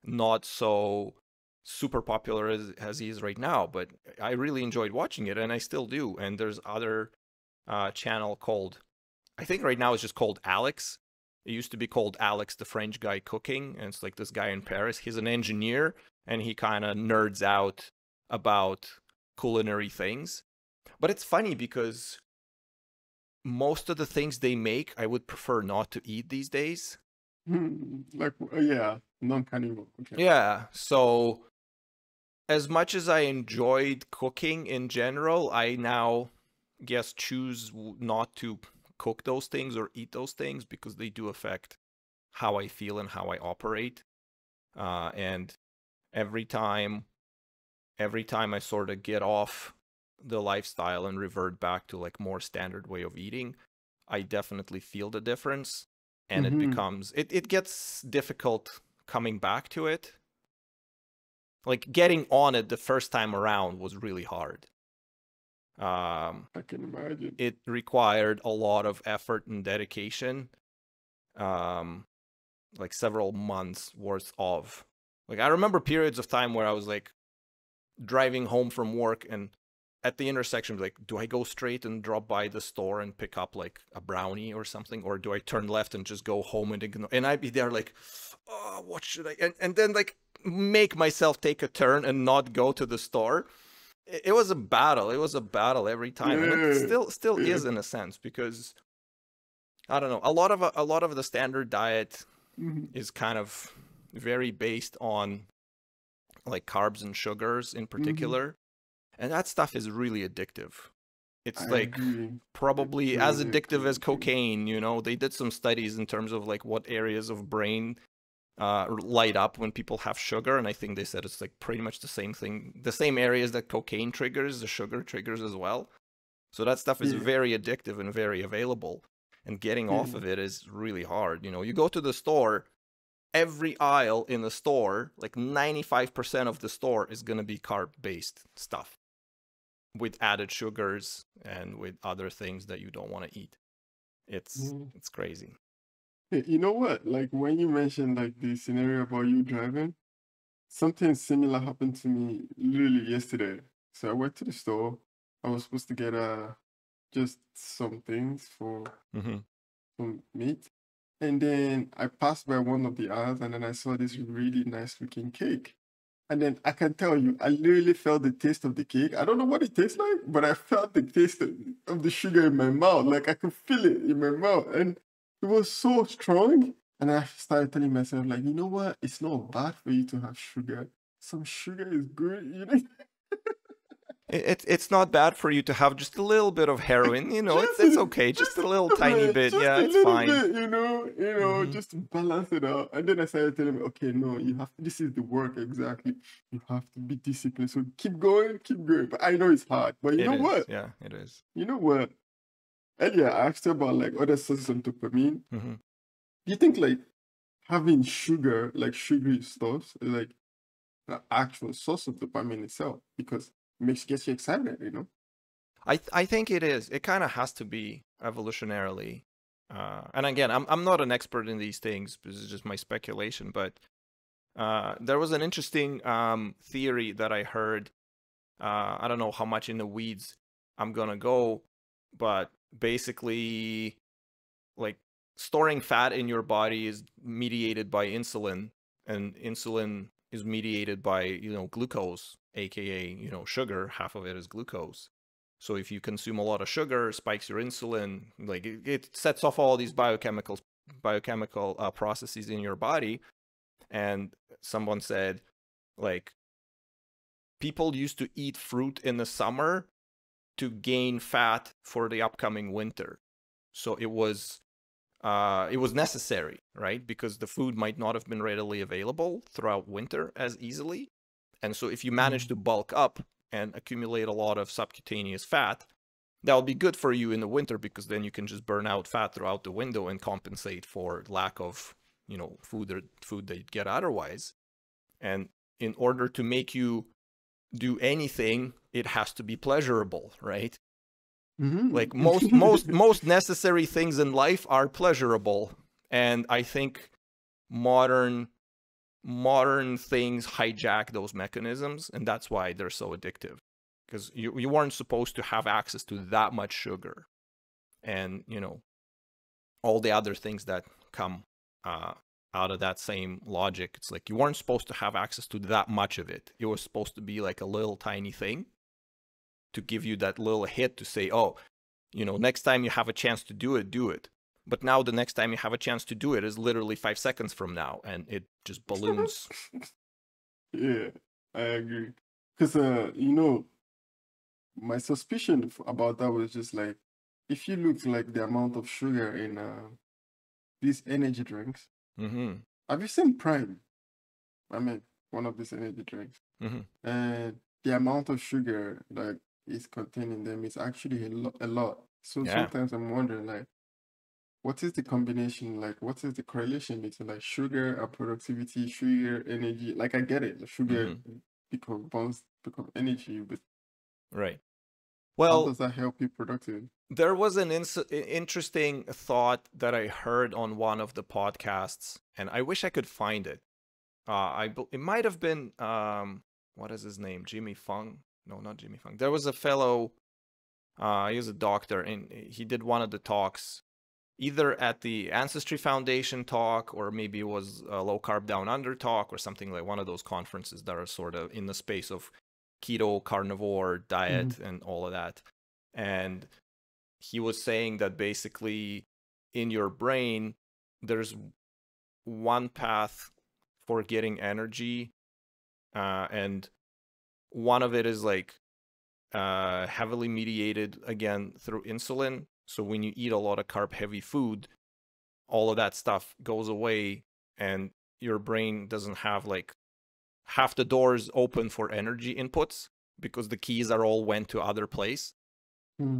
Speaker 1: not so super popular as he is right now, but I really enjoyed watching it, and I still do. And there's other channel called, I think right now it's just called Alex. It used to be called Alex the French Guy Cooking, and it's like this guy in Paris. He's an engineer, and he kind of nerds out about culinary things. But it's funny because most of the things they make, I would prefer not to eat these days.
Speaker 2: Like, yeah, non-carnivore. Okay.
Speaker 1: Yeah, so as much as I enjoyed cooking in general, I now guess choose not to cook those things or eat those things, because they do affect how I feel and how I operate. And every time I sort of get off the lifestyle and revert back to like more standard way of eating, I definitely feel the difference, and it gets difficult coming back to it. Like, getting on it the first time around was really hard.
Speaker 2: I can imagine.
Speaker 1: It required a lot of effort and dedication. Like several months worth of, like, I remember periods of time where I was like driving home from work, and at the intersection, like, do I go straight and drop by the store and pick up like a brownie or something, or do I turn left and just go home and ignore? And I'd be there like, oh, what should I? And then like make myself take a turn and not go to the store. It was a battle. It was a battle every time, and it still is in a sense, because I don't know. A lot of the standard diet is kind of very based on like carbs and sugars in particular, and that stuff is really addictive. It's like probably as addictive as cocaine. You know, they did some studies in terms of like what areas of brain light up when people have sugar, and I think they said it's like pretty much the same thing. The same areas that cocaine triggers, the sugar triggers as well. So that stuff is very addictive and very available, and getting off of it is really hard. You know, you go to the store, every aisle in the store, like 95% of the store is going to be carb-based stuff with added sugars and with other things that you don't want to eat. It's crazy.
Speaker 2: Hey, you know what? Like when you mentioned like the scenario about you driving, something similar happened to me literally yesterday. So I went to the store. I was supposed to get just some things for
Speaker 1: Hmm.
Speaker 2: some meat. And then I passed by one of the aisles and then I saw this really nice looking cake. And then I can tell you, I literally felt the taste of the cake. I don't know what it tastes like, but I felt the taste of the sugar in my mouth. Like I could feel it in my mouth. And it was so strong. And I started telling myself, like, you know what? It's not bad for you to have sugar. Some sugar is good, you know?
Speaker 1: It's not bad for you to have just a little bit of heroin, you know. It's okay, just a little tiny bit.
Speaker 2: Just
Speaker 1: Yeah,
Speaker 2: a
Speaker 1: it's
Speaker 2: little
Speaker 1: fine.
Speaker 2: bit,
Speaker 1: Hmm.
Speaker 2: just to balance it out. And then I started telling him, okay, no, you have this is the work exactly. You have to be disciplined. So keep going, keep going. But I know it's hard. But you
Speaker 1: It
Speaker 2: know
Speaker 1: is.
Speaker 2: what?
Speaker 1: Yeah, it is.
Speaker 2: You know what? Earlier I asked you about like other sources of dopamine.
Speaker 1: Hmm.
Speaker 2: Do you think like having sugar, like sugary stuff, is like the actual source of dopamine itself? Because it gets you excited, you know?
Speaker 1: I think it is. It kind of has to be evolutionarily. And again, I'm not an expert in these things. This is just my speculation. But there was an interesting theory that I heard. I don't know how much in the weeds I'm gonna go, but basically, like storing fat in your body is mediated by insulin, and insulin is mediated by glucose, aka sugar. Half of it is glucose. So if you consume a lot of sugar, spikes your insulin, like it sets off all these biochemical processes in your body. And someone said, like, people used to eat fruit in the summer to gain fat for the upcoming winter. So it was necessary, right? Because the food might not have been readily available throughout winter as easily. And so if you manage to bulk up and accumulate a lot of subcutaneous fat, that'll be good for you in the winter, because then you can just burn out fat throughout the window and compensate for lack of, food that you'd get otherwise. And in order to make you do anything, it has to be pleasurable, right? Like
Speaker 2: Mm-hmm.
Speaker 1: most necessary things in life are pleasurable. And I think modern things hijack those mechanisms, and that's why they're so addictive, because you weren't supposed to have access to that much sugar, and all the other things that come uh, out of that same logic. It's like you weren't supposed to have access to that much of it. It was supposed to be like a little tiny thing to give you that little hit to say, oh, next time you have a chance to do it, do it. But now the next time you have a chance to do it is literally 5 seconds from now, and it just balloons.
Speaker 2: Yeah, I agree. Because, my suspicion about that was just like, if you look like the amount of sugar in these energy drinks,
Speaker 1: Mm-hmm.
Speaker 2: have you seen Prime? I mean, one of these energy drinks.
Speaker 1: Mm-hmm.
Speaker 2: And the amount of sugar that is contained in them is actually a lot. So
Speaker 1: Yeah.
Speaker 2: sometimes I'm wondering, like, what is the combination? Like, what is the correlation between like sugar and productivity, sugar, energy? Like, I get it, the sugar
Speaker 1: Mm-hmm.
Speaker 2: become energy, but
Speaker 1: Right.
Speaker 2: how
Speaker 1: Well,
Speaker 2: does that help you productive?
Speaker 1: there was an interesting thought that I heard on one of the podcasts, and I wish I could find it. It might have been what is his name? Jimmy Fung? No, not Jimmy Fung. There was a fellow. He was a doctor, and he did one of the talks, either at the Ancestry Foundation talk, or maybe it was a Low Carb Down Under talk, or something like one of those conferences that are sort of in the space of keto, carnivore
Speaker 2: Mm-hmm.
Speaker 1: diet, and all of that. And he was saying that basically in your brain, there's one path for getting energy, and one of it is like heavily mediated again through insulin. So when you eat a lot of carb heavy food, all of that stuff goes away, and your brain doesn't have like half the doors open for energy inputs, because the keys are all went to other place,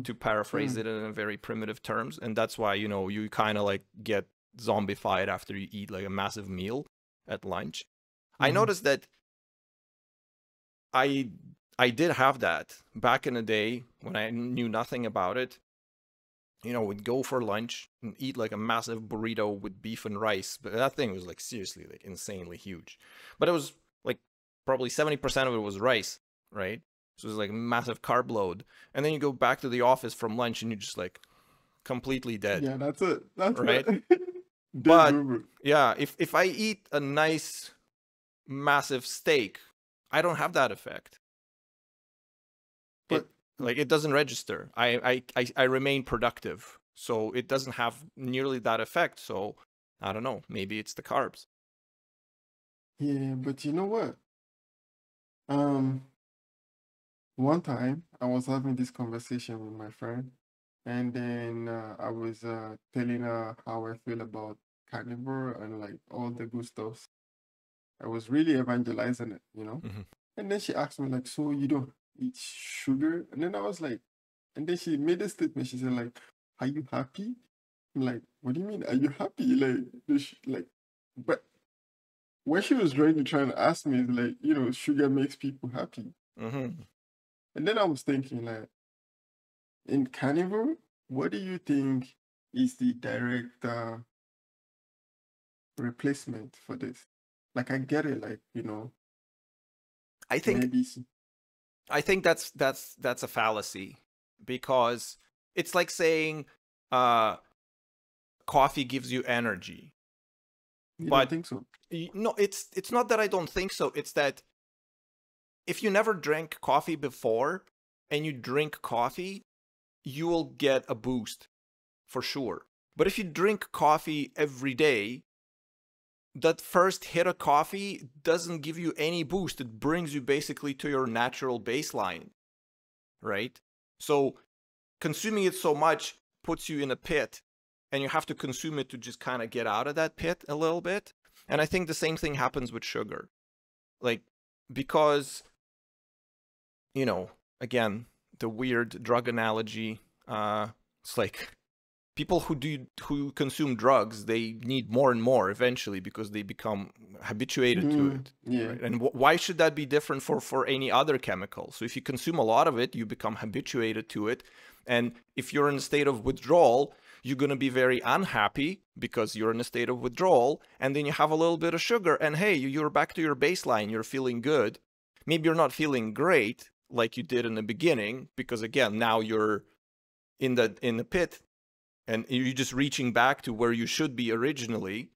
Speaker 1: to paraphrase
Speaker 2: Mm-hmm.
Speaker 1: it in very primitive terms. And that's why you kind of like get zombified after you eat like a massive meal at lunch. I
Speaker 2: Mm-hmm.
Speaker 1: noticed that I I did have that back in the day when I knew nothing about it. would go for lunch and eat like a massive burrito with beef and rice. But that thing was like seriously like insanely huge. But it was like probably 70% of it was rice, right? So it was like a massive carb load. And then you go back to the office from lunch and you're just like completely dead.
Speaker 2: Yeah, that's it. That's
Speaker 1: right?
Speaker 2: it. Dead
Speaker 1: But
Speaker 2: over.
Speaker 1: yeah, if I eat a nice massive steak, I don't have that effect.
Speaker 2: But
Speaker 1: It doesn't register. I remain productive. So it doesn't have nearly that effect. So I don't know. Maybe it's the carbs.
Speaker 2: yeah, but you know what? Um, one time I was having this conversation with my friend, and then I was telling her how I feel about carnivore and like all the good stuff. I was really evangelizing it, you know?
Speaker 1: Mm-hmm.
Speaker 2: And then she asked me, like, so you don't eat sugar? And then I was like, and then she made a statement. She said, like, are you happy? I'm like, what do you mean? Are you happy? Like, but what she was trying to ask me is like, sugar makes people happy.
Speaker 1: Mm-hmm.
Speaker 2: And then I was thinking, like, in carnivore, what do you think is the direct replacement for this? Like, I get it, like,
Speaker 1: I think
Speaker 2: maybe.
Speaker 1: I think that's a fallacy, because it's like saying coffee gives you energy.
Speaker 2: You
Speaker 1: But
Speaker 2: don't think so?
Speaker 1: no, it's not that I don't think so. It's that if you never drank coffee before and you drink coffee, you will get a boost for sure. But if you drink coffee every day, that first hit of coffee doesn't give you any boost. It brings you basically to your natural baseline, right? So consuming it so much puts you in a pit, and you have to consume it to just kind of get out of that pit a little bit. And I think the same thing happens with sugar. Like, because, again, the weird drug analogy, it's like people who consume drugs, they need more and more eventually because they become habituated to it.
Speaker 2: Yeah.
Speaker 1: Right? And why should that be different for any other chemical? So if you consume a lot of it, you become habituated to it. And if you're in a state of withdrawal, you're going to be very unhappy because you're in a state of withdrawal. And then you have a little bit of sugar and hey, you're back to your baseline. You're feeling good. Maybe you're not feeling great like you did in the beginning, because again, now you're in the pit and you're just reaching back to where you should be originally,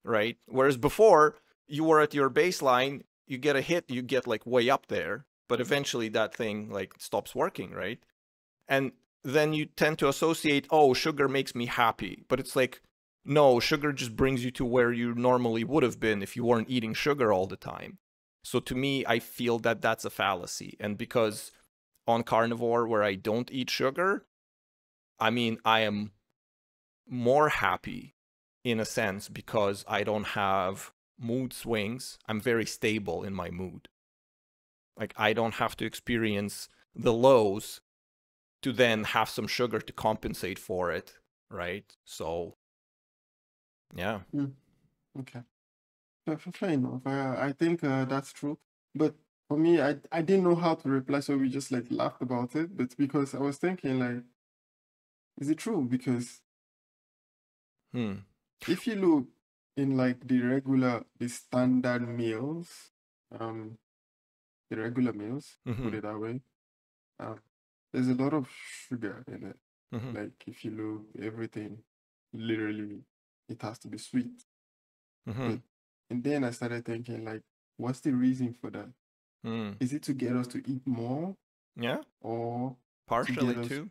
Speaker 1: right? Whereas before, you were at your baseline, you get a hit, you get like way up there, but eventually that thing like stops working, right? And then you tend to associate, oh, sugar makes me happy. But it's like, no, sugar just brings you to where you normally would have been if you weren't eating sugar all the time. So to me, I feel that that's a fallacy. And because on Carnivore, where I don't eat sugar, I mean, I am more happy in a sense because I don't have mood swings. I'm very stable in my mood. Like, I don't have to experience the lows to then have some sugar to compensate for it, right? So, yeah.
Speaker 2: Okay. Fair enough. I think that's true. But for me, I didn't know how to reply, so we just like laughed about it. But because I was thinking, like, is it true? Because if you look in like the standard meals, the regular meals, put it that way, there's a lot of sugar in it. Like if you look, everything, literally, it has to be sweet. But and then I started thinking, like, what's the reason for that? Is it to get us to eat more?
Speaker 1: Yeah.
Speaker 2: Or
Speaker 1: partially too.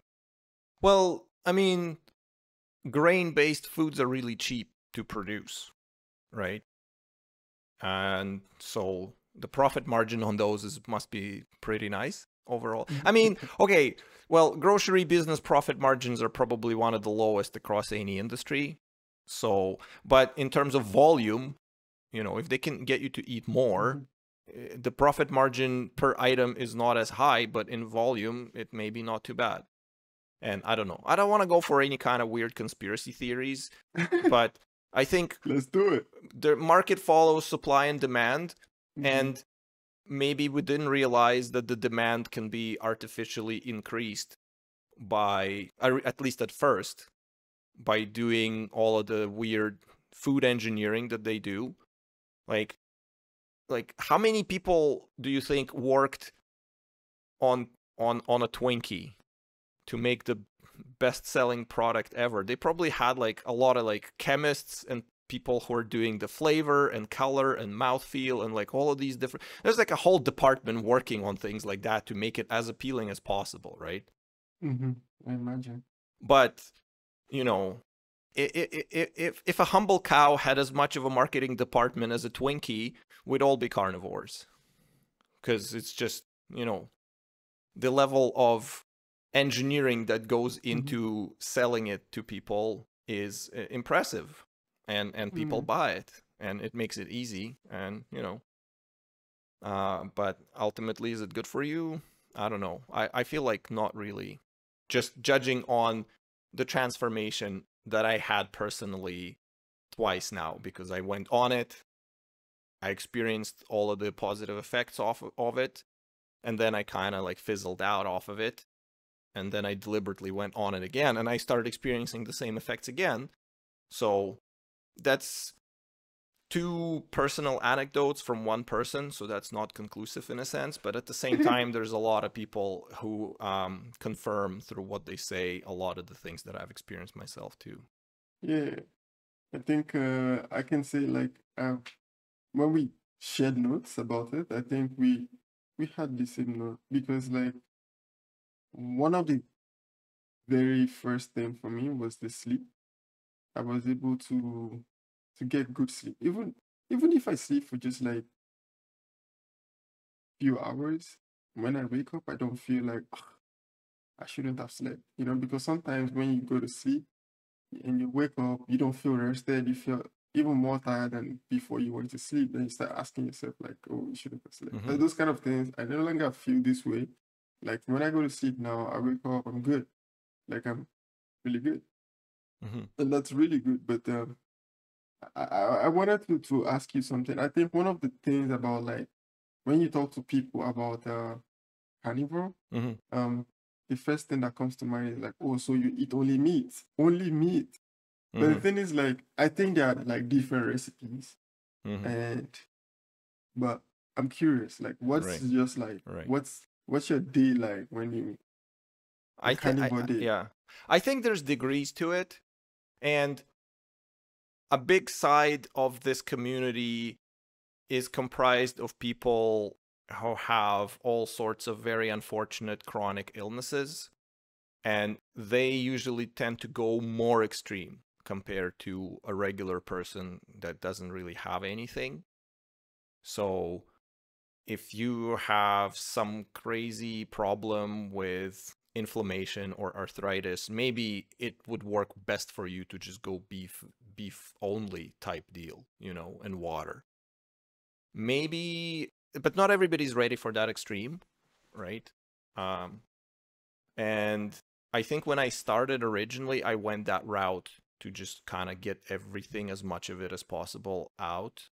Speaker 1: Well, I mean, grain-based foods are really cheap to produce, right? And so the profit margin on those must be pretty nice overall. I mean, okay, well, grocery business profit margins are probably one of the lowest across any industry. So, but in terms of volume, if they can get you to eat more, the profit margin per item is not as high, but in volume, it may be not too bad. And I don't know. I don't want to go for any kind of weird conspiracy theories, but I think
Speaker 2: let's do it.
Speaker 1: The market follows supply and demand, and maybe we didn't realize that the demand can be artificially increased by, at least at first, by doing all of the weird food engineering that they do. Like how many people do you think worked on a Twinkie to make the best-selling product ever? They probably had like a lot of like chemists and people who are doing the flavor and color and mouthfeel and like all of these different, there's like a whole department working on things like that to make it as appealing as possible, right?
Speaker 2: Mm-hmm. I imagine.
Speaker 1: But you know, if a humble cow had as much of a marketing department as a Twinkie, we'd all be carnivores, because it's just, you know, the level of engineering that goes into selling it to people is impressive, and people buy it, and it makes it easy, and you know, but ultimately, is it good for you? I don't know. I feel like not really. Just judging on the transformation that I had personally twice now, because I went on it, I experienced all of the positive effects of it, and then I kind of like fizzled out off of it, and then I deliberately went on it again, and I started experiencing the same effects again. So that's two personal anecdotes from one person, so that's not conclusive in a sense, but at the same time, there's a lot of people who confirm through what they say a lot of the things that I've experienced myself too.
Speaker 2: Yeah, I think I can say like when we shared notes about it, I think we had the same note, because like one of the very first thing for me was the sleep. I was able to get good sleep, even if I sleep for just like few hours. When I wake up, I don't feel like I shouldn't have slept, you know, because sometimes when you go to sleep and you wake up, you don't feel rested, you feel even more tired than before you went to sleep. Then you start asking yourself, like, oh, you shouldn't have slept. Like, those kind of things, I no longer feel this way. Like when I go to sleep now, I wake up, I'm good. Like I'm really good. And that's really good. But I wanted to ask you something. I think one of the things about like when you talk to people about carnivore, the first thing that comes to mind is like, oh, so you eat only meat, only meat. But the thing is, like, I think there are like different recipes, and but I'm curious, like, what's just like, what's your day like when you carnivore day?
Speaker 1: Yeah, I think there's degrees to it, and a big side of this community is comprised of people who have all sorts of very unfortunate chronic illnesses, and they usually tend to go more extreme compared to a regular person that doesn't really have anything. So if you have some crazy problem with inflammation or arthritis, maybe it would work best for you to just go beef only type deal, you know, and water. Maybe, but not everybody's ready for that extreme, right? And I think when I started originally, I went that route to just kind of get everything, as much of it as possible, out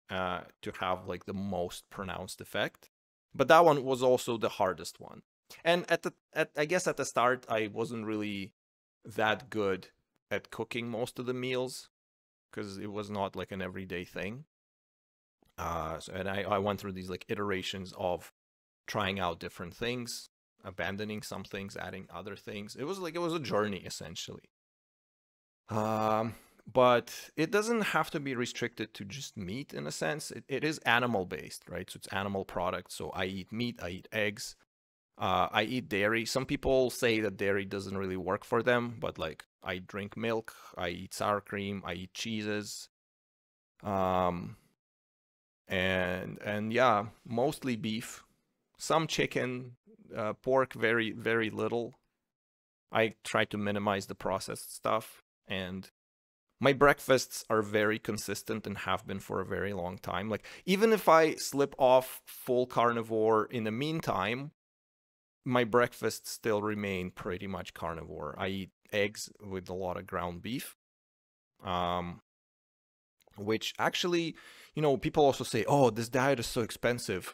Speaker 1: to have like the most pronounced effect. But that one was also the hardest one. And I guess at the start, I wasn't really that good at cooking most of the meals, because it was not like an everyday thing. And I went through these like iterations of trying out different things, abandoning some things, adding other things. It was a journey essentially. But it doesn't have to be restricted to just meat in a sense. It is animal based, right? So it's animal products. So I eat meat, I eat eggs, I eat dairy. Some people say that dairy doesn't really work for them, but like I drink milk, I eat sour cream, I eat cheeses. And yeah, mostly beef, some chicken, pork, very, very little. I try to minimize the processed stuff, and my breakfasts are very consistent and have been for a very long time. Like, even if I slip off full carnivore in the meantime, my breakfasts still remain pretty much carnivore. I eat eggs with a lot of ground beef, which actually, you know, people also say, oh, this diet is so expensive.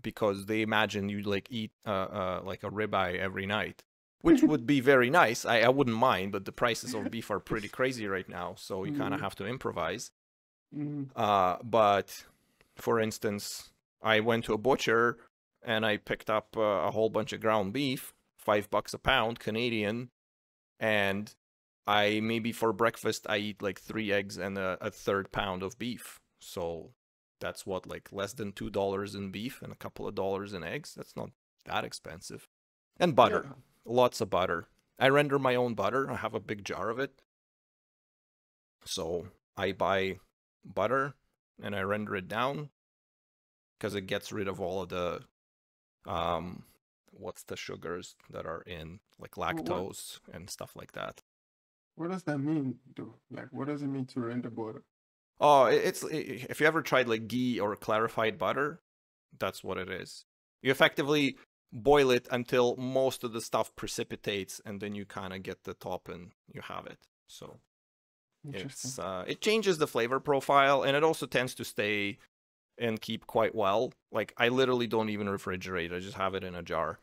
Speaker 1: because they imagine you like eat like a ribeye every night, which would be very nice. I wouldn't mind, but the prices of beef are pretty crazy right now, so you kind of have to improvise. But for instance, I went to a butcher and I picked up a whole bunch of ground beef, $5 a pound Canadian, and I maybe for breakfast I eat like 3 eggs and a third pound of beef. So that's what, like less than $2 in beef and a couple of dollars in eggs. That's not that expensive. And butter, lots of butter. I render my own butter. I have a big jar of it. So I buy butter and I render it down because it gets rid of all of the what's the sugars that are in, like lactose and stuff like that.
Speaker 2: What does that mean, though? Like, what does it mean to render butter?
Speaker 1: Oh, if you ever tried like ghee or clarified butter, that's what it is. You effectively boil it until most of the stuff precipitates, and then you kind of get the top and you have it. So it's it changes the flavor profile, and it also tends to stay and keep quite well. Like I literally don't even refrigerate. I just have it in a jar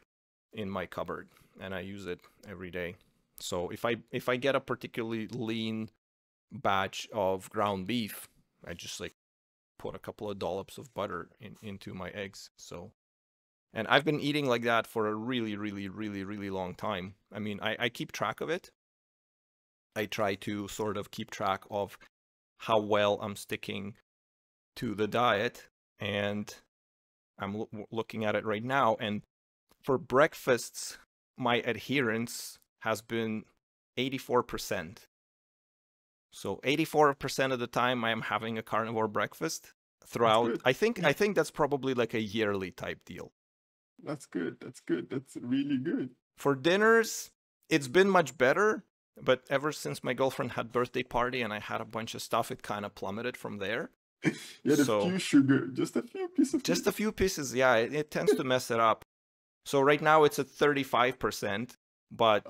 Speaker 1: in my cupboard, and I use it every day. So if I get a particularly lean batch of ground beef, I just like put a couple of dollops of butter into my eggs. So, and I've been eating like that for a really, really, really, really long time. I mean, I keep track of it. I try to sort of keep track of how well I'm sticking to the diet, and I'm looking at it right now. And for breakfasts, my adherence has been 84%. So 84% of the time I am having a carnivore breakfast throughout. I think that's probably like a yearly type deal.
Speaker 2: That's good. That's good. That's really good.
Speaker 1: For dinners, it's been much better, but ever since my girlfriend had birthday party and I had a bunch of stuff, it kind of plummeted from there.
Speaker 2: Yeah, a few sugar, just a few pieces.
Speaker 1: Just a few pieces, yeah. It tends to mess it up. So right now it's at 35%, but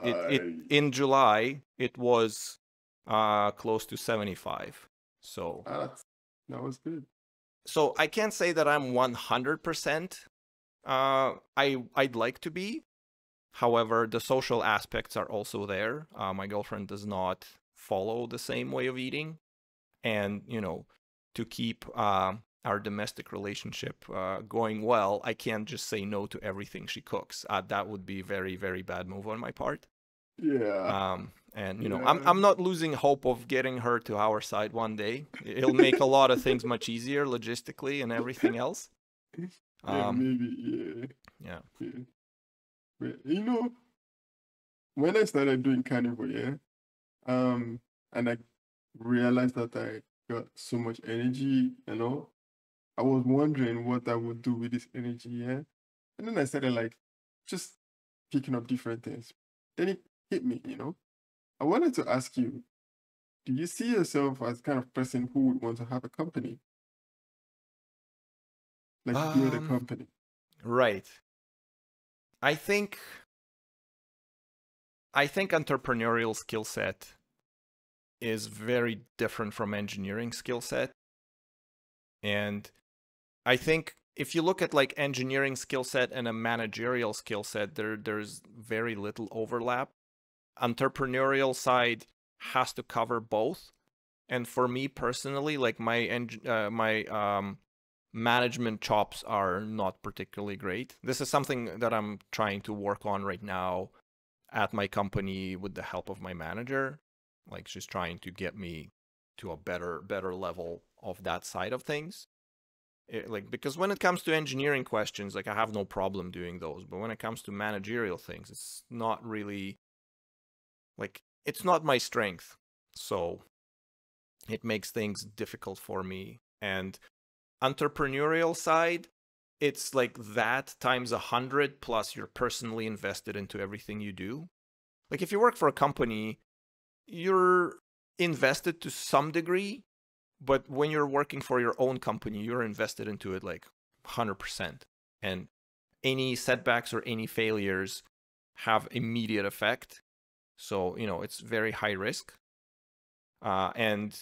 Speaker 1: in July it was close to 75. So
Speaker 2: that was good.
Speaker 1: So I can't say that I'm 100%. I'd like to be. However, the social aspects are also there. My girlfriend does not follow the same way of eating, and you know, to keep our domestic relationship going well, I can't just say no to everything she cooks. That would be a very, very bad move on my part.
Speaker 2: Yeah.
Speaker 1: And you know, I'm not losing hope of getting her to our side one day. It'll make a lot of things much easier logistically and everything else.
Speaker 2: Yeah, maybe.
Speaker 1: Yeah.
Speaker 2: But, you know, when I started doing Carnivore, and I realized that I got so much energy, you know, I was wondering what I would do with this energy, yeah. And then I started like just picking up different things. Then it hit me, you know. I wanted to ask you, do you see yourself as kind of person who would want to have a company? Like build a company?
Speaker 1: Right. I think entrepreneurial skill set is very different from engineering skill set. And I think if you look at like engineering skill set and a managerial skill set, there's very little overlap. Entrepreneurial side has to cover both. And for me personally, like my management chops are not particularly great. This is something that I'm trying to work on right now at my company with the help of my manager. Like she's trying to get me to a better level of that side of things. Because when it comes to engineering questions, like I have no problem doing those, but when it comes to managerial things, it's not really like it's not my strength. So it makes things difficult for me. And entrepreneurial side, it's like that times 100 plus you're personally invested into everything you do. Like if you work for a company, you're invested to some degree, but when you're working for your own company, you're invested into it like 100%. And any setbacks or any failures have immediate effect. So, you know, it's very high risk. And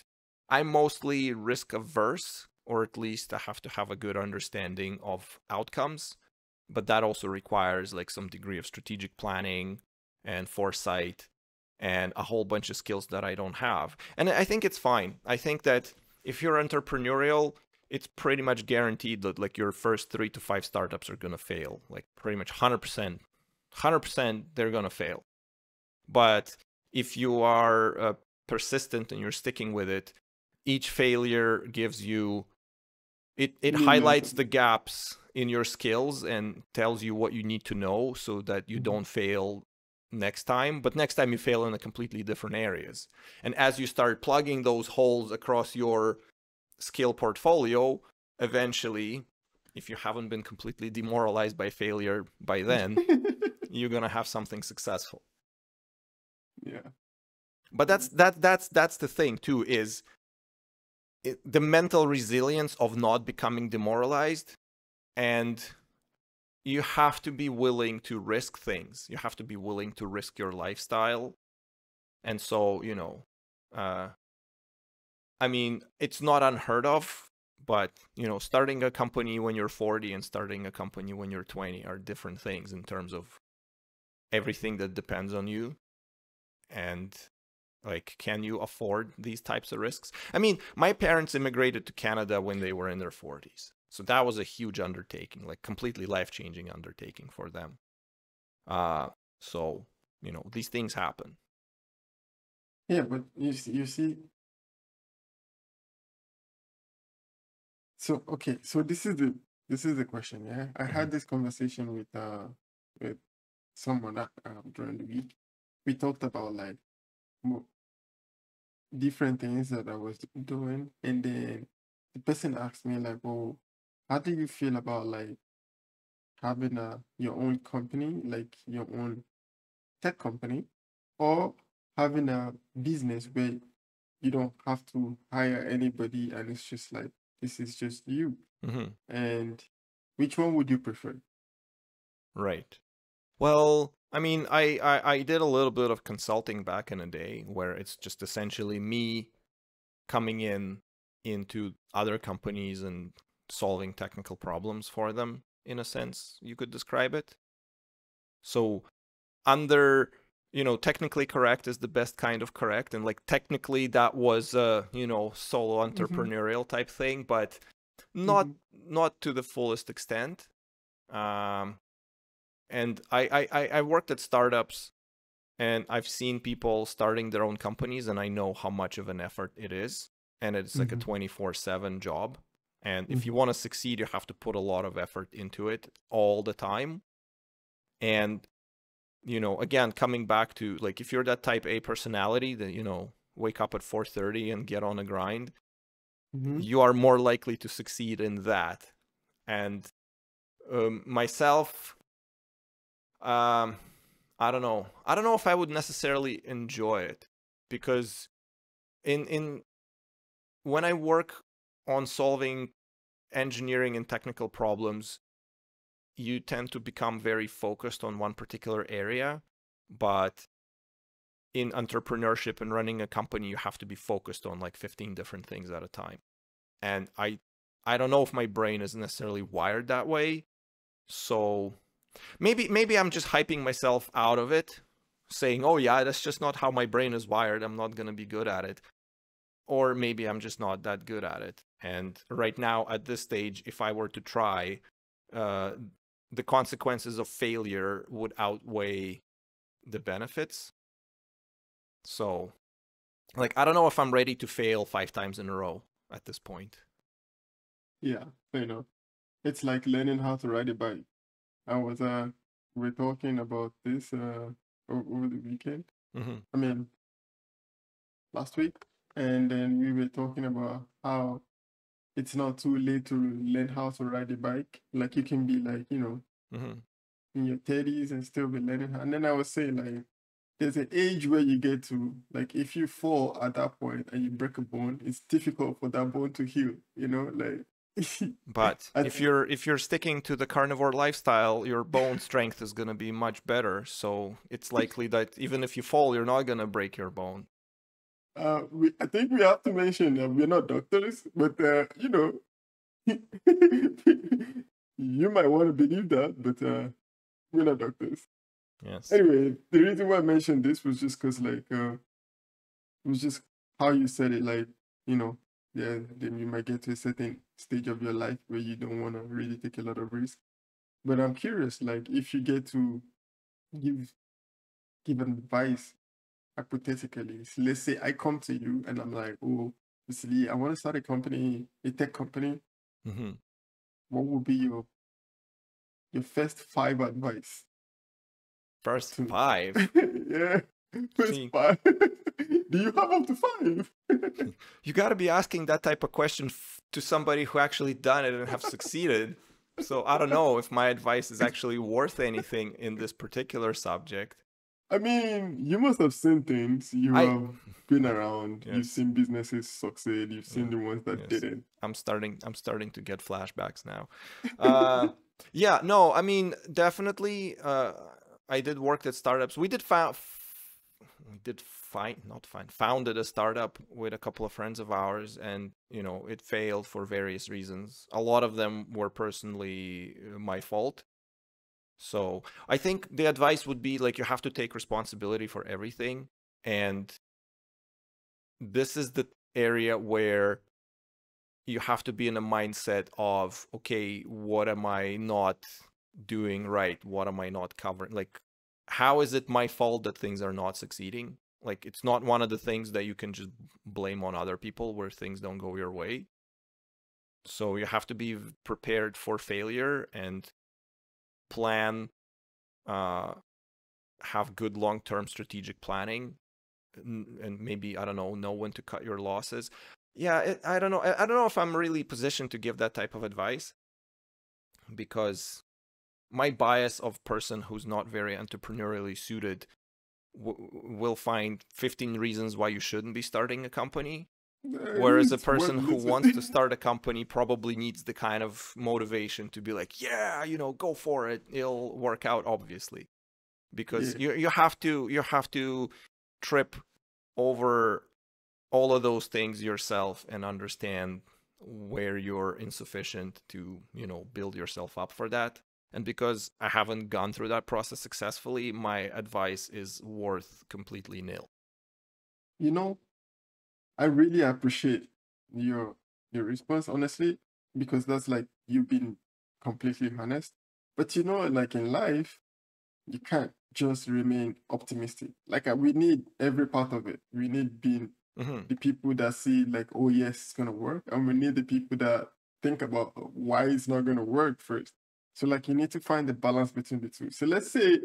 Speaker 1: I'm mostly risk averse, or at least I have to have a good understanding of outcomes. But that also requires like some degree of strategic planning and foresight and a whole bunch of skills that I don't have. And I think it's fine. I think that if you're entrepreneurial, it's pretty much guaranteed that like your first 3 to 5 startups are going to fail. Like pretty much 100% they're going to fail. But if you are persistent and you're sticking with it, each failure gives you, it highlights the gaps in your skills and tells you what you need to know so that you don't fail next time. But next time you fail in a completely different areas. And as you start plugging those holes across your skill portfolio, eventually, if you haven't been completely demoralized by failure by then, you're going to have something successful.
Speaker 2: Yeah.
Speaker 1: But that's the thing too, is the mental resilience of not becoming demoralized. And you have to be willing to risk things. You have to be willing to risk your lifestyle. And so, you know, I mean, it's not unheard of, but, you know, starting a company when you're 40 and starting a company when you're 20 are different things in terms of everything that depends on you. And like, can you afford these types of risks? I mean, my parents immigrated to Canada when they were in their 40s. So that was a huge undertaking, like completely life-changing undertaking for them. So, you know, these things happen.
Speaker 2: Yeah, but you see. So okay, so this is the question. Yeah, I had this conversation with someone during the week. We talked about like different things that I was doing, and then the person asked me like, "Oh, how do you feel about like having your own company, like your own tech company, or having a business where you don't have to hire anybody and it's just like this is just you?" And which one would you prefer?
Speaker 1: Right. Well, I mean, I did a little bit of consulting back in the day where it's just essentially me coming into other companies and solving technical problems for them, in a sense, you could describe it. So under, you know, technically correct is the best kind of correct. And like technically that was a, you know, solo entrepreneurial type thing, but not to the fullest extent. And I worked at startups and I've seen people starting their own companies and I know how much of an effort it is. And it's like a 24/7 job. And if you want to succeed, you have to put a lot of effort into it all the time. And, you know, again, coming back to like, if you're that type A personality that, you know, wake up at 4:30 and get on a grind, you are more likely to succeed in that. And myself, I don't know. I don't know if I would necessarily enjoy it, because in when I work on solving engineering and technical problems, you tend to become very focused on one particular area. But in entrepreneurship and running a company, you have to be focused on like 15 different things at a time. And I don't know if my brain is necessarily wired that way. So maybe I'm just hyping myself out of it, saying, oh yeah, that's just not how my brain is wired. I'm not going to be good at it. Or maybe I'm just not that good at it. And right now at this stage, if I were to try, the consequences of failure would outweigh the benefits. So like, I don't know if I'm ready to fail 5 times in a row at this point.
Speaker 2: Yeah, you know, it's like learning how to ride a bike. I was we're talking about this over the weekend. I mean, last week, and then we were talking about how it's not too late to learn how to ride a bike. Like you can be like, you know, in your 30s and still be learning how. And then I was saying like, there's an age where you get to like, if you fall at that point and you break a bone, it's difficult for that bone to heal. You know, like.
Speaker 1: But if you're sticking to the carnivore lifestyle, your bone strength is going to be much better. So it's likely that even if you fall, you're not going to break your bone.
Speaker 2: I think we have to mention that we're not doctors, but you know, You might want to believe that, but we're not doctors.
Speaker 1: Yes.
Speaker 2: Anyway, the reason why I mentioned this was just because, like, it was just how you said it. Like, you know, yeah, then you might get to a certain stage of your life where you don't want to really take a lot of risk. But I'm curious, like, if you get to give give advice hypothetically, so let's say I come to you and I'm like, oh, Vasili, I want to start a company, a tech company.
Speaker 1: Mm-hmm.
Speaker 2: What would be your first 5 advice
Speaker 1: First
Speaker 2: to me?
Speaker 1: 5.
Speaker 2: Yeah, first
Speaker 1: See,
Speaker 2: 5. Do you have up to 5?
Speaker 1: you got to be asking that type of question to somebody who actually done it and have succeeded. So I don't know if my advice is actually worth anything in this particular subject.
Speaker 2: I mean, you must have seen things. You
Speaker 1: I
Speaker 2: have been around. You've
Speaker 1: yes,
Speaker 2: seen businesses succeed. You've
Speaker 1: yeah,
Speaker 2: seen the ones that
Speaker 1: yes.
Speaker 2: didn't.
Speaker 1: I'm starting to get flashbacks now. Yeah, no, I mean, definitely I did work at startups. Founded a startup with a couple of friends of ours, and you know, it failed for various reasons. A lot of them were personally my fault. So I think the advice would be like, you have to take responsibility for everything. And this is the area where you have to be in a mindset of, okay, what am I not doing right? What am I not covering? Like, how is it my fault that things are not succeeding? Like, it's not one of the things that you can just blame on other people where things don't go your way. So you have to be prepared for failure and plan, have good long-term strategic planning, and maybe, I don't know when to cut your losses. Yeah, I don't know. I don't know if I'm really positioned to give that type of advice, because my bias of person who's not very entrepreneurially suited will find 15 reasons why you shouldn't be starting a company.
Speaker 2: At
Speaker 1: Whereas a
Speaker 2: least
Speaker 1: person
Speaker 2: one
Speaker 1: who wants to
Speaker 2: listen.
Speaker 1: start a company probably needs the kind of motivation to be like, yeah, go for it. It'll work out, obviously. Because
Speaker 2: Yeah.
Speaker 1: you have to trip over all of those things yourself and understand where you're insufficient to, build yourself up for that. And because I haven't gone through that process successfully, my advice is worth completely nil.
Speaker 2: You know, I really appreciate your your response, honestly, because that's like you've been completely honest. But like in life, you can't just remain optimistic. Like we need every part of it. We need being
Speaker 1: Mm-hmm.
Speaker 2: the people that see like, oh yes, it's gonna work, and we need the people that think about why it's not gonna work first. So like you need to find the balance between the two. So let's say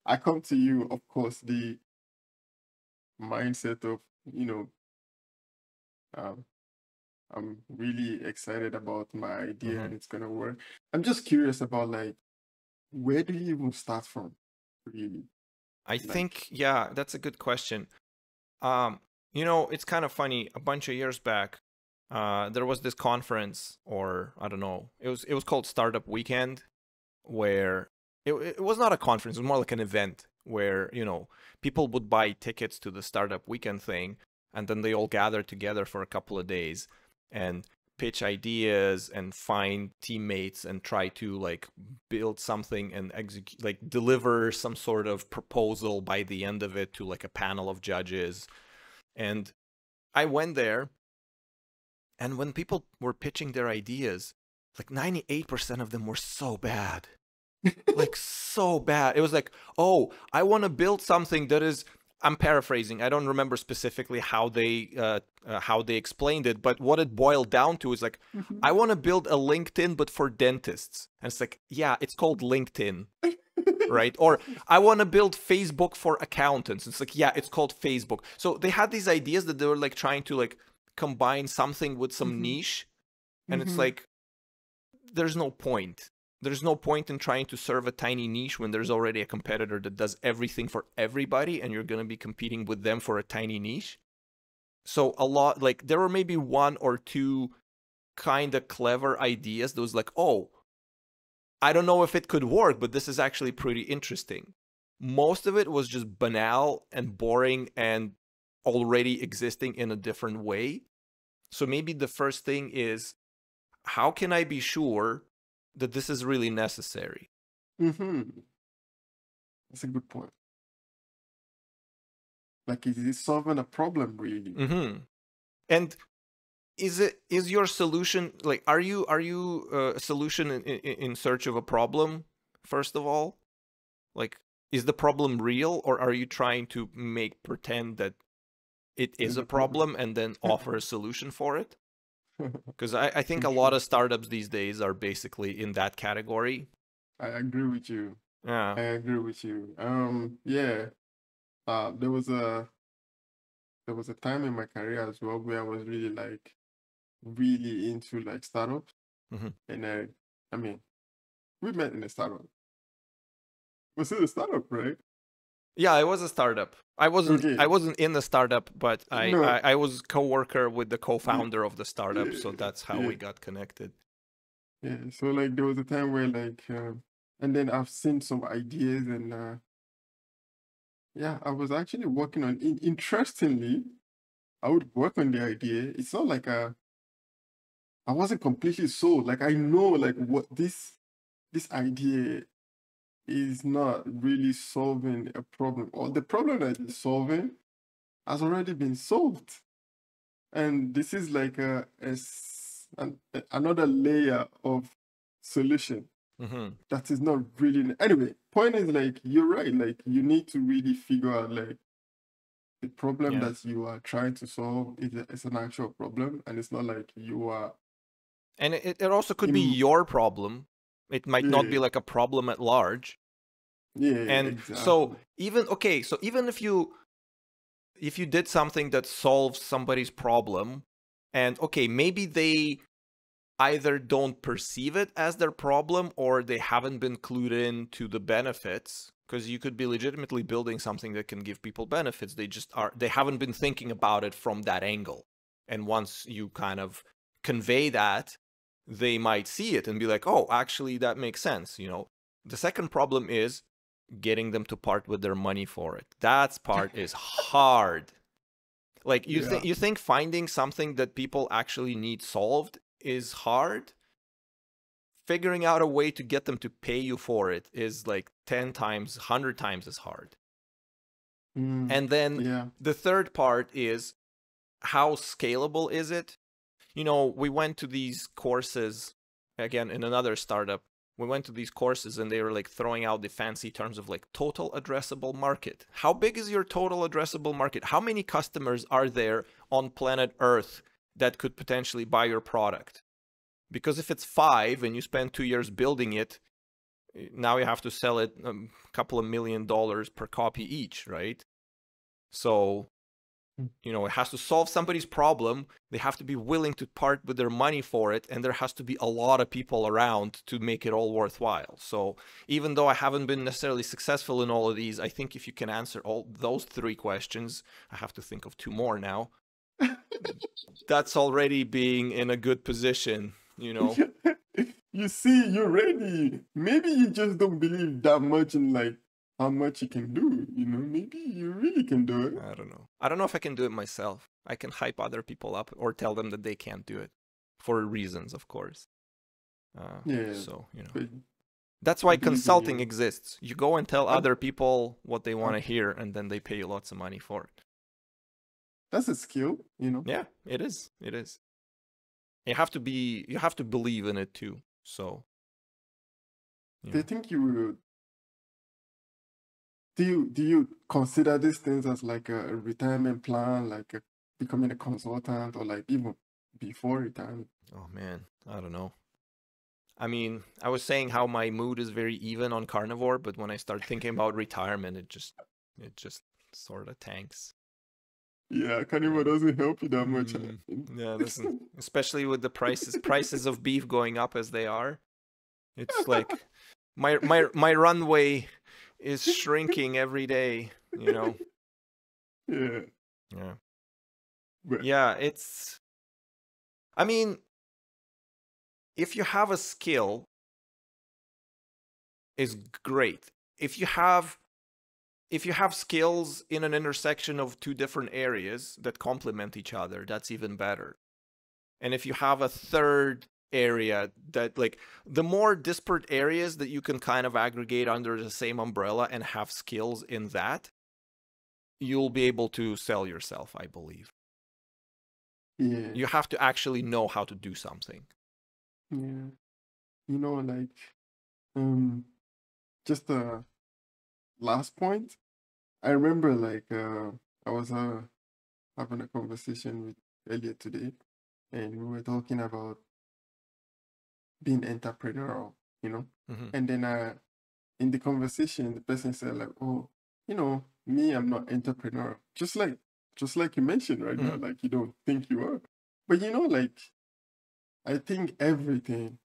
Speaker 2: I come to you, of course, the mindset of, um, I'm really excited about my idea
Speaker 1: Mm-hmm.
Speaker 2: and it's gonna work. I'm just curious about like where do you even start from, really?
Speaker 1: I
Speaker 2: Like,
Speaker 1: think, yeah, that's a good question. It's kind of funny. A bunch of years back, there was this conference, or I don't know, it was called Startup Weekend, where it was not a conference, it was more like an event where, people would buy tickets to the Startup Weekend thing, and then they all gather together for a couple of days and pitch ideas and find teammates and try to like build something and execute, like deliver some sort of proposal by the end of it to like a panel of judges. And I went there, and when people were pitching their ideas, like 98% of them were so bad. Like so bad. It was like, oh, I want to build something that is, I'm paraphrasing. I don't remember specifically how they explained it, but what it boiled down to is like, I want to build a LinkedIn but for dentists. And it's like, yeah, it's called LinkedIn, right? Or I want to build Facebook for accountants. It's like, yeah, it's called Facebook. So they had these ideas that they were like trying to like combine something with some
Speaker 2: Mhm,
Speaker 1: niche, and it's
Speaker 2: mhm.
Speaker 1: like, there's no point. There's no point in trying to serve a tiny niche when there's already a competitor that does everything for everybody, and you're going to be competing with them for a tiny niche. So a lot, like, there were maybe one or two kind of clever ideas that was like, oh, I don't know if it could work, but this is actually pretty interesting. Most of it was just banal and boring and already existing in a different way. So maybe the first thing is, how can I be sure that this is really necessary?
Speaker 2: That's a good point. Like, is it solving a problem really?
Speaker 1: And is your solution, like, are you a solution in search of a problem, first of all? Like, is the problem real, or are you trying to pretend that it is
Speaker 2: Is
Speaker 1: a
Speaker 2: a problem.
Speaker 1: problem and then offer a solution for it? Because I think a lot of startups these days are basically in that category.
Speaker 2: I agree with you.
Speaker 1: Yeah.
Speaker 2: I agree with you. Yeah. There was a time in my career as well where I was really into like startups, and I mean, we met in a startup. Was it a startup, right?
Speaker 1: Yeah, it was a startup. I wasn't
Speaker 2: Okay.
Speaker 1: in the startup, but
Speaker 2: No.
Speaker 1: I was co-worker with the co-founder of the startup, so that's how
Speaker 2: Yeah.
Speaker 1: we got connected.
Speaker 2: Yeah. So like there was a time where like, and then I've seen some ideas, and yeah, I was actually working on. Interestingly, I would work on the idea. It's not like I wasn't completely sold. Like I know like what this idea is not really solving a problem, or the problem that it's solving has already been solved. And this is like another layer of solution that is not really. Anyway, point is like, you're right. Like you need to really figure out like the problem
Speaker 1: Yeah.
Speaker 2: that you are trying to solve is an actual problem, and it's not like you are.
Speaker 1: And it also could be your problem. It might not be like a problem at large.
Speaker 2: Yeah,
Speaker 1: And
Speaker 2: exactly.
Speaker 1: so even if you did something that solves somebody's problem, and okay, maybe they either don't perceive it as their problem, or they haven't been clued in to the benefits, because you could be legitimately building something that can give people benefits. They haven't been thinking about it from that angle. And once you kind of convey that, they might see it and be like, oh, actually that makes sense. The second problem is getting them to part with their money for it. That part is hard. Like you think finding something that people actually need solved is hard? Figuring out a way to get them to pay you for it is like 10 times, 100 times as hard. And then the third part is, how scalable is it? We went to these courses, again, in another startup. We went to these courses and they were like throwing out the fancy terms of like total addressable market. How big is your total addressable market? How many customers are there on planet Earth that could potentially buy your product? Because if it's 5 and you spend 2 years building it, now you have to sell it a couple of $1 million per copy each, right? So, it has to solve somebody's problem. They have to be willing to part with their money for it. And there has to be a lot of people around to make it all worthwhile. So even though I haven't been necessarily successful in all of these, I think if you can answer all those 3 questions, I have to think of 2 more now. That's already being in a good position,
Speaker 2: You see, you're ready. Maybe you just don't believe that much in like how much you can do. Maybe you really can do it.
Speaker 1: I don't know. I don't know if I can do it myself. I can hype other people up or tell them that they can't do it, for reasons, of course. So, that's why consulting exists. You go and tell other people what they want to hear, and then they pay you lots of money for it.
Speaker 2: That's a skill,
Speaker 1: Yeah, it is. It is. You have to believe in it too. So,
Speaker 2: do you think you would? Do you consider these things as like a retirement plan, like becoming a consultant, or like even before retirement?
Speaker 1: Oh man, I don't know. I mean, I was saying how my mood is very even on Carnivore, but when I start thinking about retirement, it just sort of tanks.
Speaker 2: Yeah, Carnivore doesn't help you that much.
Speaker 1: Yeah, listen, especially with the prices of beef going up as they are. It's like my runway is shrinking every day,
Speaker 2: Yeah.
Speaker 1: Yeah.
Speaker 2: But
Speaker 1: Yeah, I mean, if you have a skill, is great. If you have skills in an intersection of 2 different areas that complement each other, that's even better. And if you have a third area that, like, the more disparate areas that you can kind of aggregate under the same umbrella and have skills in that, you'll be able to sell yourself, I believe.
Speaker 2: Yeah.
Speaker 1: You have to actually know how to do something.
Speaker 2: Yeah. You know, like, just a last point. I remember, like, I was having a conversation with earlier today, and we were talking about being entrepreneurial, you know.
Speaker 1: Mm-hmm.
Speaker 2: And then in the conversation, the person said, like, oh, you know, me, I'm not entrepreneurial. Just like you mentioned right now,
Speaker 1: Mm-hmm.
Speaker 2: like you don't think you are. But you know, like, I think everything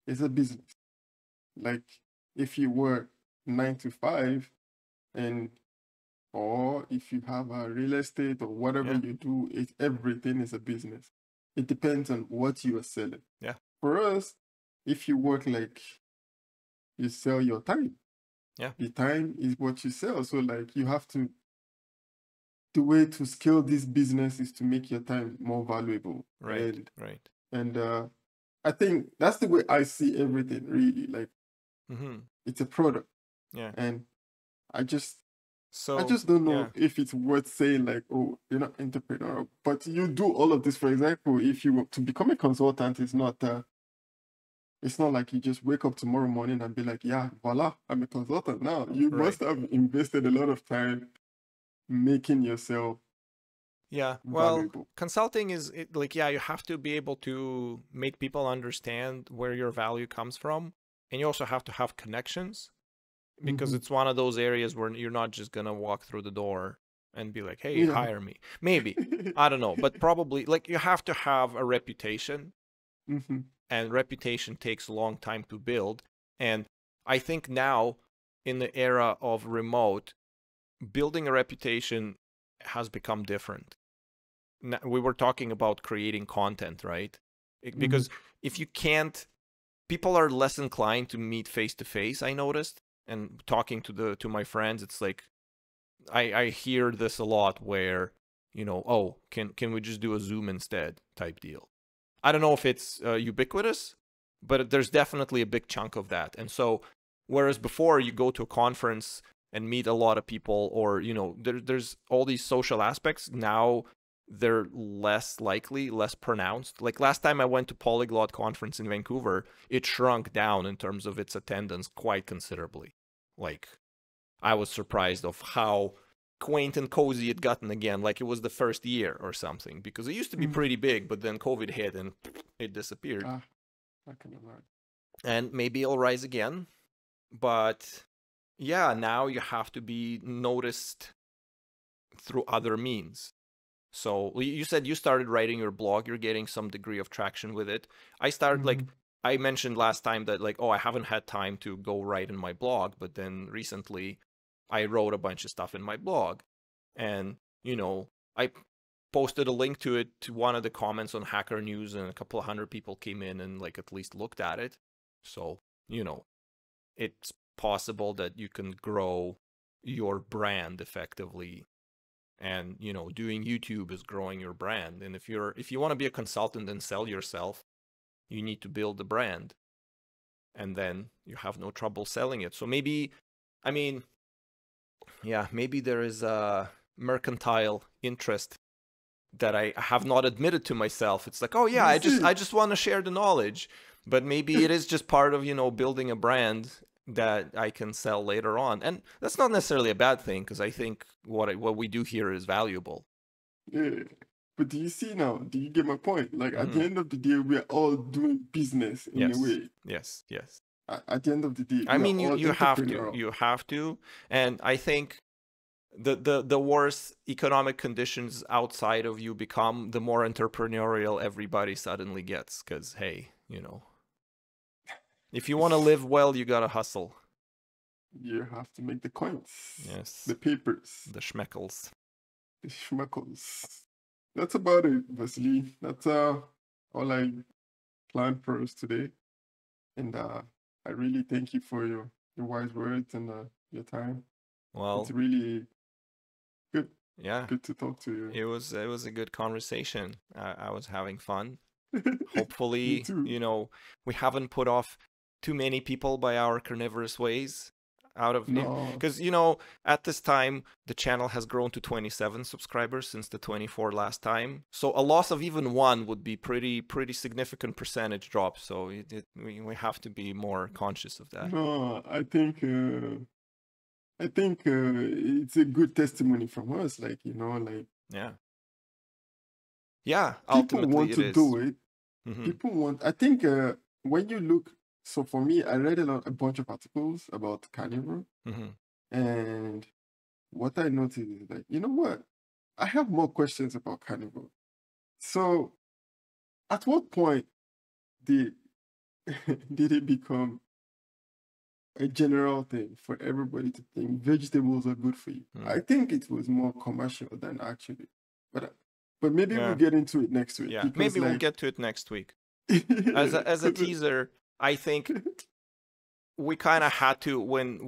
Speaker 2: is a business. Like, if you work 9 to 5, and or if you have a real estate or whatever
Speaker 1: Yeah.
Speaker 2: you do, everything is a business. It depends on what you are selling.
Speaker 1: Yeah.
Speaker 2: For us, if you work, like, you sell your time.
Speaker 1: Yeah.
Speaker 2: The time is what you sell. So, like, you have to, the way to scale this business is to make your time more valuable.
Speaker 1: Right. Right.
Speaker 2: And I think that's the way I see everything, really. Like,
Speaker 1: Mm-hmm.
Speaker 2: it's a product.
Speaker 1: Yeah.
Speaker 2: And I just
Speaker 1: So,
Speaker 2: don't know
Speaker 1: yeah.
Speaker 2: if it's worth saying, like, oh, you're not entrepreneurial, but you do all of this. For example, if you were to become a consultant, it's not like you just wake up tomorrow morning and be like, yeah, voila, I'm a consultant now. You
Speaker 1: Right.
Speaker 2: must have invested a lot of time making yourself
Speaker 1: Yeah. Well,
Speaker 2: valuable.
Speaker 1: consulting is like, yeah, you have to be able to make people understand where your value comes from. And you also have to have connections, because
Speaker 2: Mm-hmm.
Speaker 1: it's one of those areas where you're not just going to walk through the door and be like, hey,
Speaker 2: Yeah.
Speaker 1: hire me. Maybe. I don't know. But probably, like, you have to have a reputation,
Speaker 2: Mm-hmm.
Speaker 1: and reputation takes a long time to build. And I think now, in the era of remote, building a reputation has become different. We were talking about creating content, right?
Speaker 2: Mm-hmm.
Speaker 1: Because if you can't, people are less inclined to meet face to face, I noticed. And talking to my friends, it's like, I hear this a lot where, oh, can we just do a Zoom instead type deal. I don't know if it's ubiquitous, but there's definitely a big chunk of that. And so, whereas before you go to a conference and meet a lot of people, or there's all these social aspects, now they're less likely, less pronounced. Like last time I went to Polyglot conference in Vancouver, it shrunk down in terms of its attendance quite considerably. Like, I was surprised of how quaint and cozy it gotten again, like it was the first year or something, because it used to be
Speaker 2: Mm-hmm.
Speaker 1: pretty big, but then COVID hit and it disappeared.
Speaker 2: Ah, I can imagine.
Speaker 1: And maybe it'll rise again, but yeah, now you have to be noticed through other means. So you said you started writing your blog, you're getting some degree of traction with it. I started,
Speaker 2: Mm-hmm.
Speaker 1: like, I mentioned last time that, like, oh, I haven't had time to go write in my blog, but then recently I wrote a bunch of stuff in my blog. And, I posted a link to it to one of the comments on Hacker News, and a couple of hundred people came in and, like, at least looked at it. So, it's possible that you can grow your brand effectively. And, doing YouTube is growing your brand. And if you want to be a consultant and sell yourself, you need to build the brand. And then you have no trouble selling it. So maybe, I mean, yeah, maybe there is a mercantile interest that I have not admitted to myself. It's like, oh yeah,
Speaker 2: You
Speaker 1: I just
Speaker 2: see,
Speaker 1: I just want to share the knowledge. But maybe it is just part of, building a brand that I can sell later on. And that's not necessarily a bad thing, because I think what we do here is valuable.
Speaker 2: yeah. But do you see now? Do you get my point? Like, at the
Speaker 1: Hmm.
Speaker 2: end of the day, we are all doing business in a
Speaker 1: Yes.
Speaker 2: way.
Speaker 1: Yes. Yes.
Speaker 2: At the end of the day,
Speaker 1: I
Speaker 2: we are
Speaker 1: mean, you
Speaker 2: all
Speaker 1: you have to.
Speaker 2: entrepreneurial.
Speaker 1: You have to. And I think the worse economic conditions outside of you become, the more entrepreneurial everybody suddenly gets. Because, hey, if you want to live well, you gotta hustle.
Speaker 2: You have to make the coins,
Speaker 1: Yes,
Speaker 2: the papers,
Speaker 1: the schmeckles.
Speaker 2: the schmuckles. That's about it, Vasili. That's all I planned for us today. And I really thank you for your wise words and your time. It's
Speaker 1: Well,
Speaker 2: really good
Speaker 1: yeah,
Speaker 2: good to talk to you.
Speaker 1: it was a good conversation. I was having fun, Hopefully,
Speaker 2: too.
Speaker 1: you know, we haven't put off too many people by our carnivorous ways out of,
Speaker 2: No,
Speaker 1: because, you know, at this time the channel has grown to 27 subscribers since the 24 last time, so a loss of even one would be pretty significant percentage drop. So we have to be more conscious of that.
Speaker 2: no, I think it's a good testimony from us. Like, you know, like
Speaker 1: yeah,
Speaker 2: people
Speaker 1: ultimately
Speaker 2: want
Speaker 1: it
Speaker 2: to
Speaker 1: is.
Speaker 2: do it.
Speaker 1: Mm-hmm.
Speaker 2: People want, I think when you look, so for me, I read a bunch of articles about Carnivore,
Speaker 1: Mm-hmm.
Speaker 2: and what I noticed is like, you know what? I have more questions about Carnivore. So at what point did did it become a general thing for everybody to think vegetables are good for you? I think it was more commercial than actually, but but maybe we'll
Speaker 1: Yeah,
Speaker 2: get into it next week
Speaker 1: yeah,
Speaker 2: because
Speaker 1: maybe we'll
Speaker 2: like
Speaker 1: get to it next week. As a teaser, I think we kind of had to when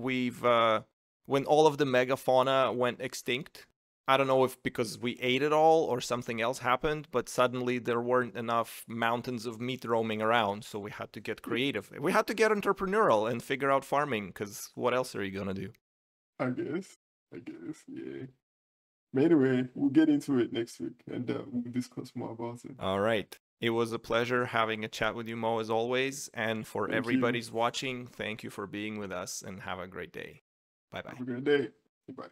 Speaker 1: all of the megafauna went extinct. I don't know if because we ate it all or something else happened, but suddenly there weren't enough mountains of meat roaming around, so we had to get creative. We had to get entrepreneurial and figure out farming, because what else are you gonna do?
Speaker 2: I guess, yeah. But anyway, we'll get into it next week and we'll discuss more about it.
Speaker 1: All right. It was a pleasure having a chat with you, Mo, as always. And for
Speaker 2: Thank you.
Speaker 1: everybody's watching, thank you for being with us and have a great day. Bye bye.
Speaker 2: Have a good day. Bye.